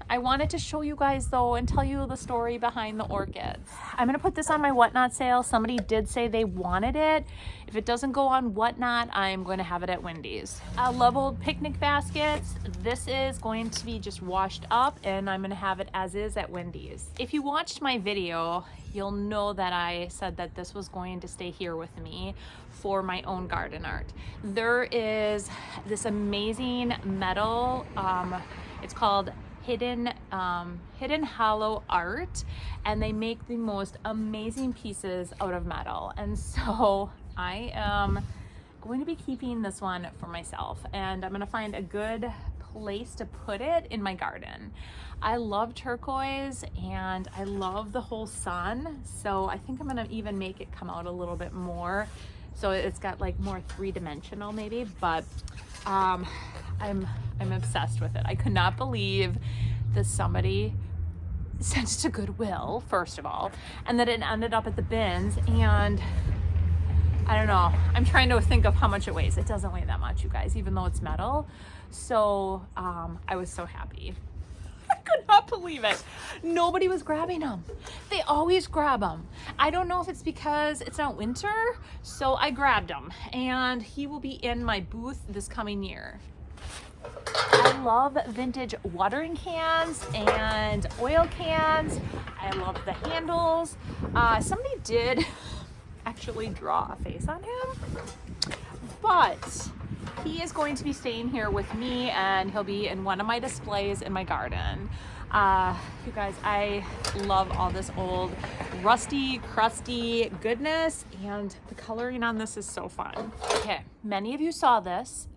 I wanted to show you guys though and tell you the story behind the orchids. I'm gonna put this on my Whatnot sale. Somebody did say they wanted it. If it doesn't go on Whatnot, I'm going to have it at Wendy's. I love old picnic baskets. This is going to be just washed up, and I'm gonna have it as is at Wendy's. If you watched my video, you'll know that I said that this was going to stay here with me for my own garden art. There is this amazing metal, it's called Hidden Hollow Art, and they make the most amazing pieces out of metal. And so I am going to be keeping this one for myself, and I'm going to find a good place to put it in my garden. I love turquoise, and I love the whole sun, so I think I'm going to even make it come out a little bit more, so it's got like more three-dimensional maybe. But I'm obsessed with it. I could not believe that somebody sent it to Goodwill, first of all, and that it ended up at the bins. And I don't know, I'm trying to think of how much it weighs. It doesn't weigh that much, you guys, even though it's metal. So I was so happy. I could not believe it. Nobody was grabbing them. They always grab them. I don't know if it's because it's not winter, so I grabbed him, and he will be in my booth this coming year. I love vintage watering cans and oil cans. I love the handles. Somebody did actually draw a face on him, but he is going to be staying here with me, and he'll be in one of my displays in my garden. You guys, I love all this old rusty, crusty goodness, and the coloring on this is so fun. Okay, many of you saw this.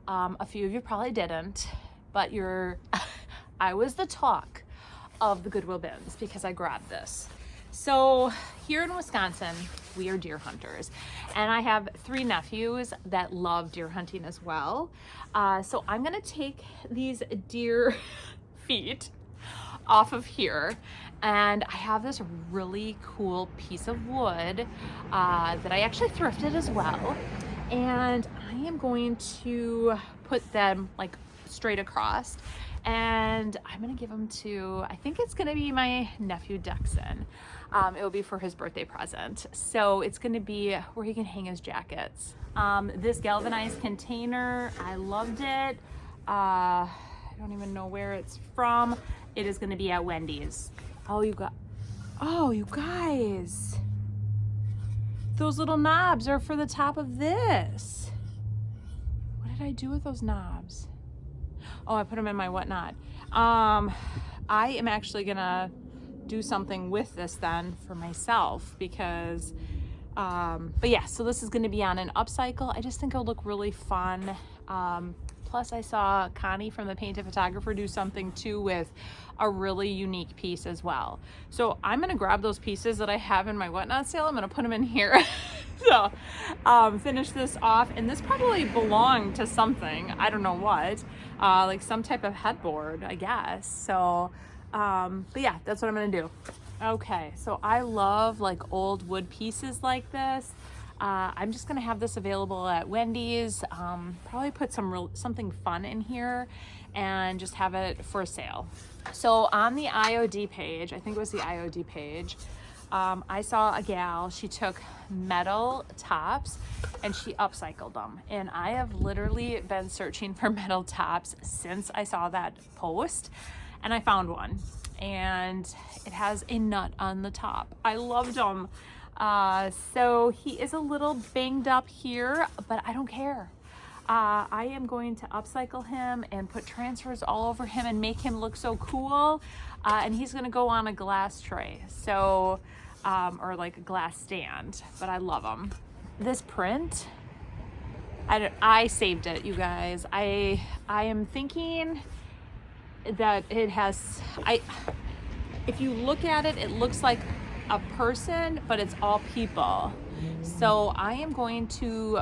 A few of you probably didn't, but I was the talk of the Goodwill bins because I grabbed this. So here in Wisconsin, we are deer hunters, and I have 3 nephews that love deer hunting as well. So I'm gonna take these deer feet off of here, and I have this really cool piece of wood that I actually thrifted as well, and I am going to put them like straight across, and I'm gonna give them to, I think it's gonna be my nephew Dexon. It will be for his birthday present. So it's gonna be where he can hang his jackets. This galvanized container, I loved it. I don't even know where it's from. It is gonna be at Wendy's. Oh, you guys. Those little knobs are for the top of this. What did I do with those knobs? Oh, I put them in my whatnot. I am actually gonna do something with this then for myself because, but yeah, so this is gonna be on an upcycle. I just think it'll look really fun. Plus I saw Connie from the Painted Photographer do something too with a really unique piece as well. So I'm gonna grab those pieces that I have in my whatnot sale. I'm gonna put them in here. So finish this off, and this probably belonged to something, I don't know what, like some type of headboard, I guess. So, but yeah, that's what I'm gonna do. Okay, so I love like old wood pieces like this. I'm just gonna have this available at Wendy's. Probably put something fun in here and just have it for sale. So on the IOD page, I think it was the IOD page, I saw a gal, she took metal tops and she upcycled them. And I have literally been searching for metal tops since I saw that post, and I found one. And it has a nut on the top. I loved them. So he is a little banged up here, but I don't care. I am going to upcycle him and put transfers all over him and make him look so cool. And he's gonna go on a glass tray. So, or like a glass stand, but I love them. This print, I saved it, you guys. I am thinking that it has, if you look at it, it looks like a person, but it's all people. So I am going to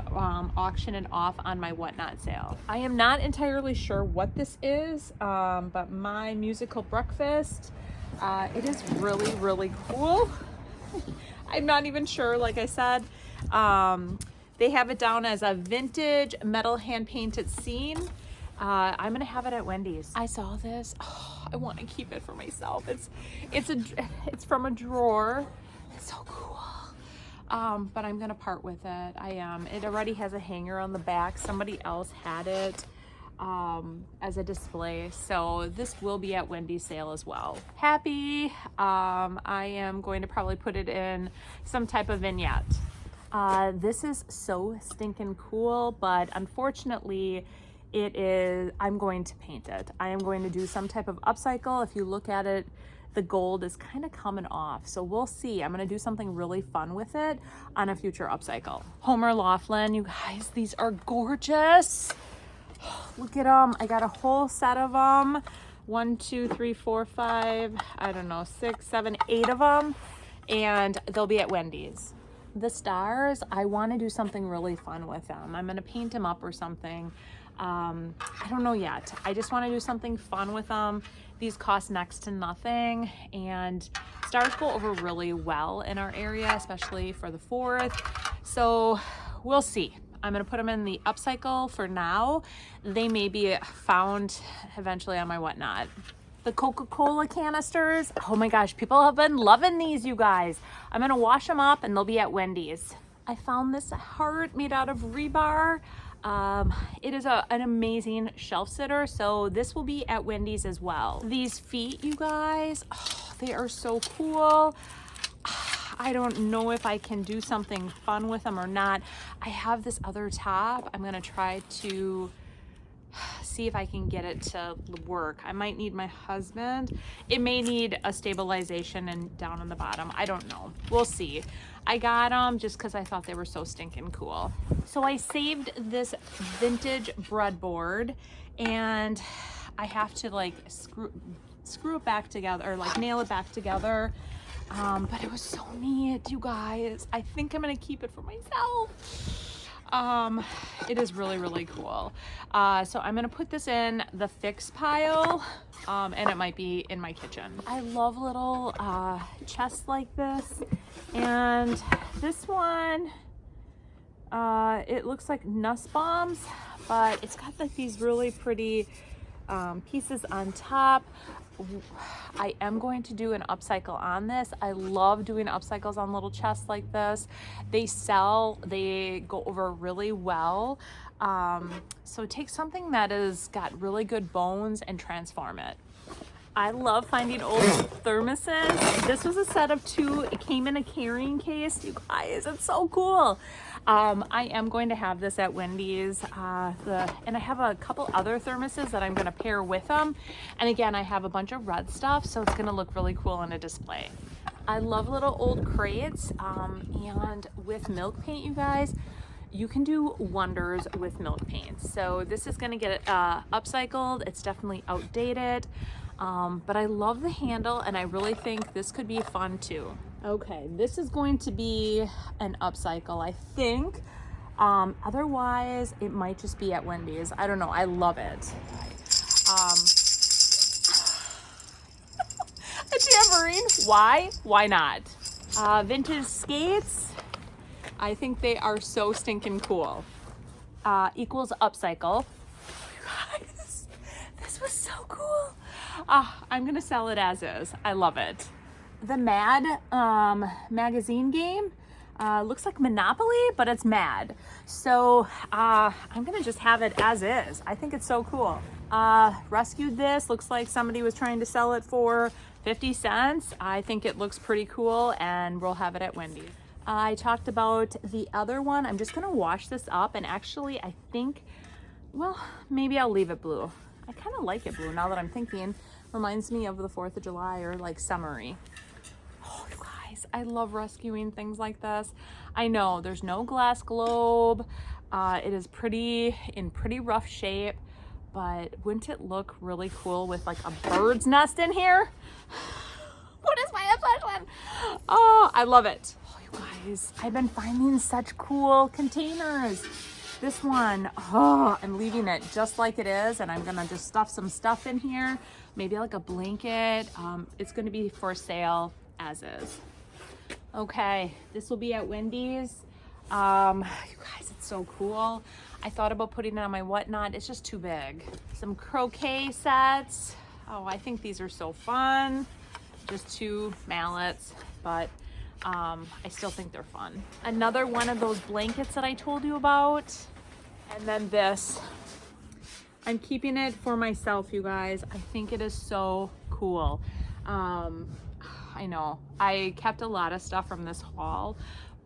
auction it off on my whatnot sale. I am not entirely sure what this is, but my musical breakfast, it is really, really cool. I'm not even sure, like I said. They have it down as a vintage metal hand painted scene. I'm gonna have it at Wendy's. I saw this. Oh, I want to keep it for myself. It's from a drawer. It's so cool. But I'm gonna part with it. I am. It already has a hanger on the back. Somebody else had it as a display. So this will be at Wendy's sale as well. Happy. I am going to probably put it in some type of vignette. This is so stinking cool, but unfortunately I'm going to paint it. I am going to do some type of upcycle. If you look at it, the gold is kind of coming off. So we'll see. I'm going to do something really fun with it on a future upcycle. Homer Laughlin, you guys, these are gorgeous. Look at them. I got a whole set of them. 1, 2, 3, 4, 5, I don't know, 6, 7, 8 of them. And they'll be at Wendy's. The stars, I want to do something really fun with them. I'm going to paint them up or something. I don't know yet. I just want to do something fun with them. These cost next to nothing, and stars go over really well in our area, especially for the 4th. So we'll see. I'm going to put them in the upcycle for now. They may be found eventually on my whatnot. The Coca-Cola canisters. Oh my gosh, people have been loving these, you guys. I'm going to wash them up and they'll be at Wendy's. I found this heart made out of rebar. It is an amazing shelf sitter, so this will be at Wendy's as well. These feet, you guys, oh, they are so cool. I don't know if I can do something fun with them or not. I have this other top. I'm gonna try to see if I can get it to work. I might need my husband. It may need a stabilization and down on the bottom. I don't know. We'll see. I got them just because I thought they were so stinking cool. So I saved this vintage breadboard, and I have to like screw it back together, or like nail it back together. But it was so neat, you guys. I think I'm gonna keep it for myself. It is really, really cool. So I'm gonna put this in the fix pile, and it might be in my kitchen. I love little chests like this, and this one, it looks like nussbaums, but it's got like these really pretty pieces on top. I am going to do an upcycle on this. I love doing upcycles on little chests like this. They sell, they go over really well. So take something that has got really good bones and transform it. I love finding old thermoses. This was a set of 2. It came in a carrying case. You guys, it's so cool. I am going to have this at Wendy's. And I have a couple other thermoses that I'm going to pair with them. And again, I have a bunch of red stuff, so it's going to look really cool in a display. I love little old crates. And with milk paint, you guys, you can do wonders with milk paint. So this is going to get upcycled. It's definitely outdated. But I love the handle, and I really think this could be fun too. Okay, this is going to be an upcycle, I think. Otherwise, it might just be at Wendy's. I don't know. I love it. A tambourine. Why? Why not? Vintage skates. I think they are so stinking cool. Equals upcycle. You guys, this was so cool. I'm gonna sell it as is. I love it. The Mad magazine game looks like Monopoly, but it's Mad. So I'm gonna just have it as is. I think it's so cool. Rescued this. Looks like somebody was trying to sell it for 50 cents. I think it looks pretty cool, and we'll have it at Wendy's. I talked about the other one. I'm just gonna wash this up, and actually I think, well, maybe I'll leave it blue. I kind of like it blue now that I'm thinking. Reminds me of the 4th of July, or like summery. Oh, you guys, I love rescuing things like this. I know there's no glass globe. It is in pretty rough shape, but wouldn't it look really cool with like a bird's nest in here? What is my obsession? Oh, I love it. Oh, you guys, I've been finding such cool containers. This one, oh, I'm leaving it just like it is, and I'm gonna just stuff some stuff in here, maybe like a blanket. It's gonna be for sale as is. Okay, this will be at Wendy's. You guys, it's so cool. I thought about putting it on my whatnot. It's just too big. Some croquet sets. Oh, I think these are so fun. Just 2 mallets, but I still think they're fun. Another one of those blankets that I told you about. And then this. I'm keeping it for myself, you guys. I think it is so cool. I know I kept a lot of stuff from this haul,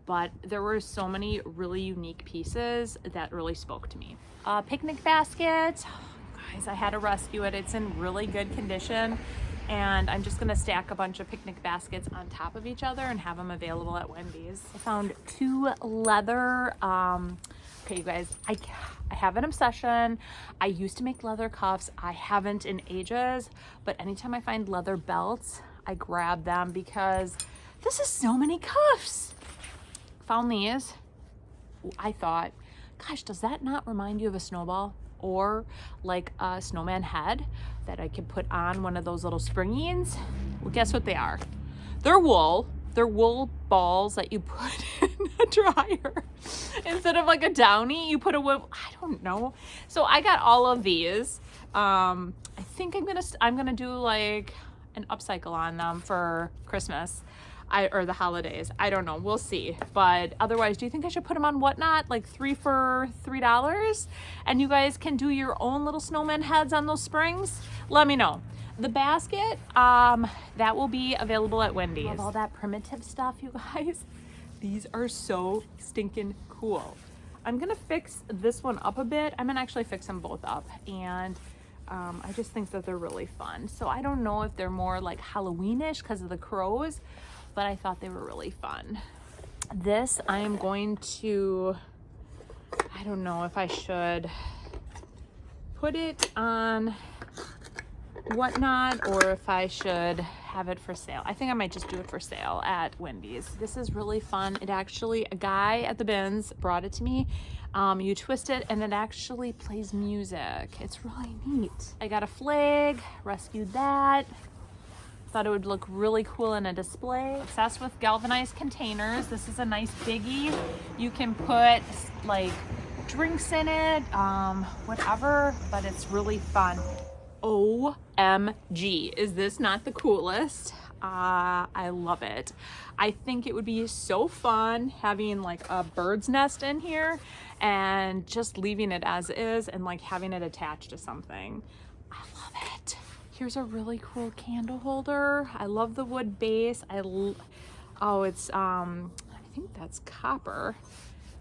but there were so many really unique pieces that really spoke to me. Picnic basket. Oh, guys, I had to rescue it. It's in really good condition. And I'm just gonna stack a bunch of picnic baskets on top of each other and have them available at Wendy's. I found 2 leather, okay you guys, I have an obsession. I used to make leather cuffs. I haven't in ages, but anytime I find leather belts, I grab them because this is so many cuffs. Found these. I thought, gosh, does that not remind you of a snowball? Or like a snowman head that I could put on one of those little springies. Well, guess what they are? They're wool. They're wool balls that you put in a dryer. Instead of like a downy, you put a wool, I don't know. So I got all of these. I think I'm gonna do like an upcycle on them for Christmas. Or the holidays. I don't know. We'll see. But otherwise, do you think I should put them on whatnot? Like 3 for $3? And you guys can do your own little snowman heads on those springs? Let me know. The basket, that will be available at Wendy's. Love all that primitive stuff, you guys. These are so stinking cool. I'm gonna fix this one up a bit. I'm gonna actually fix them both up. And I just think that they're really fun. So I don't know if they're more like Halloweenish because of the crows, but I thought they were really fun. This I am going to, I don't know if I should put it on whatnot or if I should have it for sale. I think I might just do it for sale at Wendy's. This is really fun. It actually, a guy at the bins brought it to me. You twist it and it actually plays music. It's really neat. I got a flag, rescued that. Thought it would look really cool in a display. Obsessed with galvanized containers. This is a nice biggie. You can put like drinks in it, whatever, but it's really fun. OMG, is this not the coolest? I love it. I think it would be so fun having like a bird's nest in here and just leaving it as is and like having it attached to something. I love it. Here's a really cool candle holder. I love the wood base. Oh, it's I think that's copper.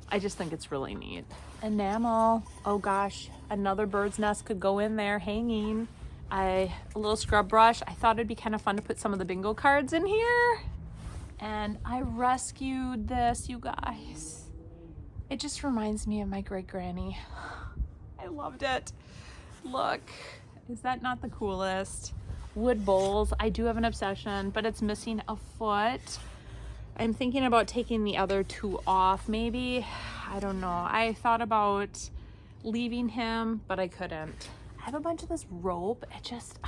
I just think it's really neat. Enamel. Oh gosh, another bird's nest could go in there hanging. A little scrub brush. I thought it'd be kind of fun to put some of the bingo cards in here. And I rescued this, you guys. It just reminds me of my great granny. I loved it. Look, is that not the coolest? Wood bowls. I do have an obsession, but it's missing a foot. I'm thinking about taking the other two off maybe. I don't know. I thought about leaving him, but I couldn't. I have a bunch of this rope. It just,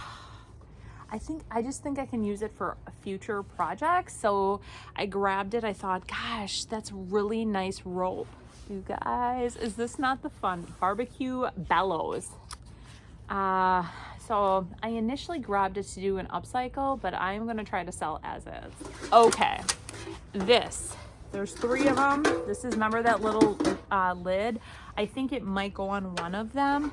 I just think I can use it for future projects. So I grabbed it. I thought, gosh, that's really nice rope. You guys, is this not the fun? Barbecue bellows. So I initially grabbed it to do an upcycle, but I'm going to try to sell as is. Okay. There's 3 of them. This is, remember that little lid? I think it might go on one of them,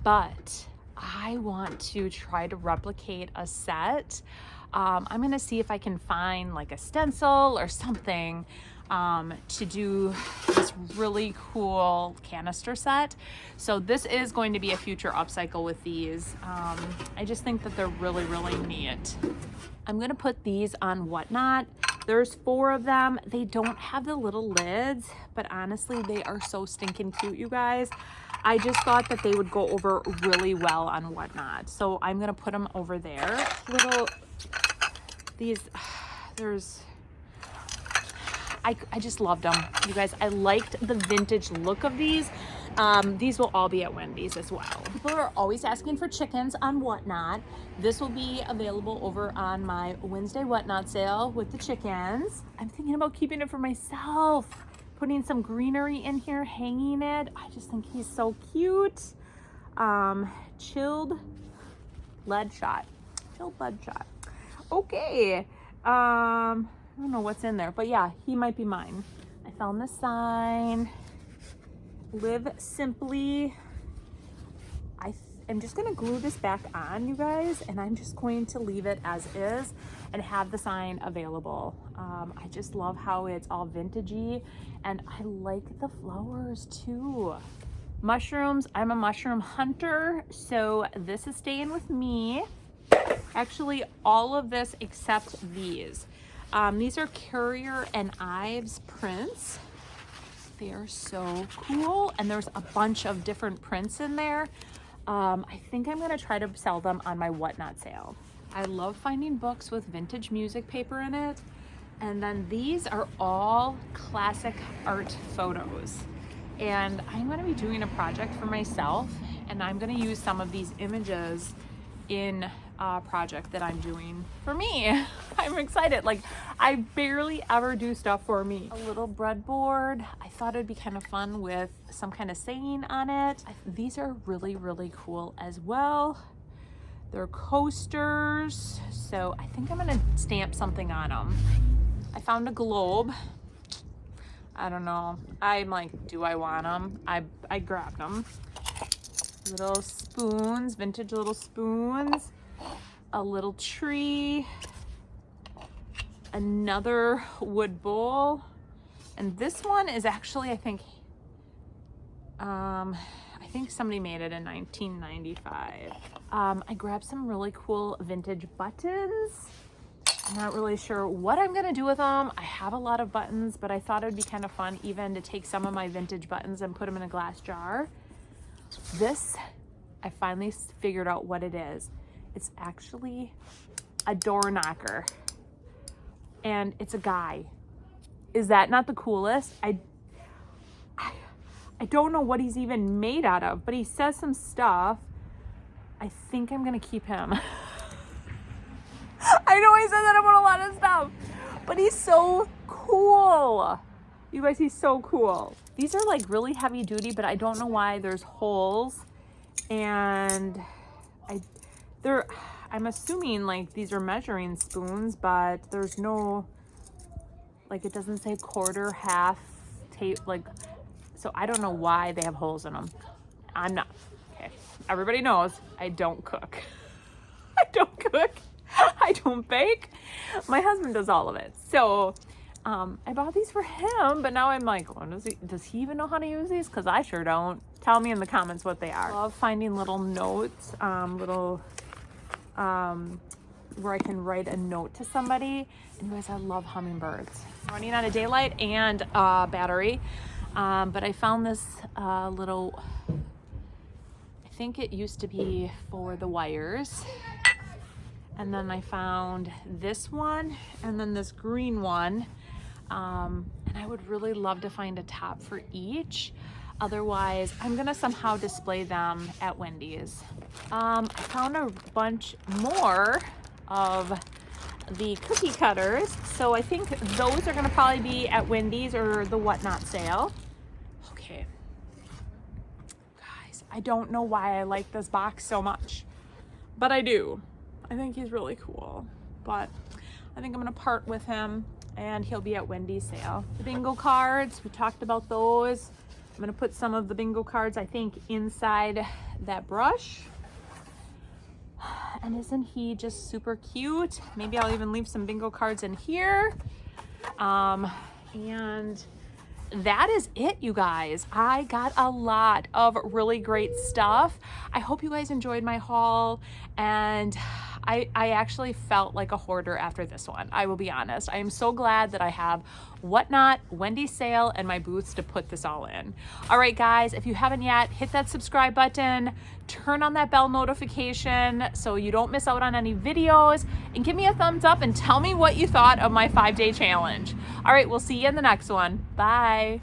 but I want to try to replicate a set. I'm gonna see if I can find like a stencil or something to do this really cool canister set. So this is going to be a future upcycle with these. I just think that they're really, really neat. I'm gonna put these on Whatnot. There's 4 of them. They don't have the little lids, but honestly, they are so stinking cute, you guys. I just thought that they would go over really well on Whatnot. So I'm gonna put them over there. I just loved them, you guys. I liked the vintage look of these. These will all be at Wendy's as well. People are always asking for chickens on Whatnot. This will be available over on my Wednesday Whatnot sale with the chickens. I'm thinking about keeping it for myself, putting some greenery in here, hanging it. I just think he's so cute. Chilled lead shot. Okay. I don't know what's in there, but yeah, he might be mine. I found the sign. Live simply. I'm just gonna glue this back on, you guys, and I'm just going to leave it as is and have the sign available. I just love how it's all vintagey, and I like the flowers too. Mushrooms, I'm a mushroom hunter, so this is staying with me. Actually, all of this except these. These are Currier and Ives prints. They are so cool, and there's a bunch of different prints in there. I think I'm gonna try to sell them on my Whatnot sale. I love finding books with vintage music paper in it. And then these are all classic art photos. And I'm gonna be doing a project for myself, and I'm gonna use some of these images in a project that I'm doing for me. I'm excited. Like, I barely ever do stuff for me. A little breadboard. I thought it'd be kind of fun with some kind of saying on it. These are really, really cool as well. They're coasters. So I think I'm gonna stamp something on them. I found a globe. I don't know. I'm like, do I want them? I grabbed them. Little spoons, vintage little spoons. A little tree. Another wood bowl. And this one is actually, I think somebody made it in 1995. I grabbed some really cool vintage buttons. I'm not really sure what I'm gonna do with them. I have a lot of buttons, but I thought it would be kind of fun even to take some of my vintage buttons and put them in a glass jar. This, I finally figured out what it is. It's actually a door knocker, and it's a guy. Is that not the coolest? I don't know what he's even made out of, but he says some stuff. I think I'm gonna keep him. I know he says that about a lot of stuff, but he's so cool. You guys, he's so cool. These are like really heavy duty, but I don't know why there's holes, and I'm assuming like these are measuring spoons, but there's no, like it doesn't say quarter, half, tape, like, so I don't know why they have holes in them. I'm not, okay. Everybody knows I don't cook. I don't cook. I don't bake. My husband does all of it. So I bought these for him, but now I'm like, well, does he even know how to use these? Because I sure don't. Tell me in the comments what they are. I love finding little notes, where I can write a note to somebody. Anyways, I love hummingbirds. Running out of daylight and battery, but I found this little, I think it used to be for the wires. And then I found this one and then this green one. And I would really love to find a top for each. Otherwise, I'm gonna somehow display them at Wendy's. I found a bunch more of the cookie cutters. So I think those are gonna probably be at Wendy's or the Whatnot sale. Okay. Guys, I don't know why I like this box so much, but I do. I think he's really cool, but I think I'm gonna part with him and he'll be at Wendy's sale. The bingo cards, we talked about those. I'm gonna put some of the bingo cards, I think, inside that brush. And isn't he just super cute? Maybe I'll even leave some bingo cards in here. And that is it, you guys. I got a lot of really great stuff. I hope you guys enjoyed my haul, and I actually felt like a hoarder after this one. I will be honest. I am so glad that I have Whatnot, Wendy's sale, and my booths to put this all in. All right, guys, if you haven't yet, hit that subscribe button, turn on that bell notification so you don't miss out on any videos, and give me a thumbs up and tell me what you thought of my 5-day challenge. All right, we'll see you in the next one. Bye.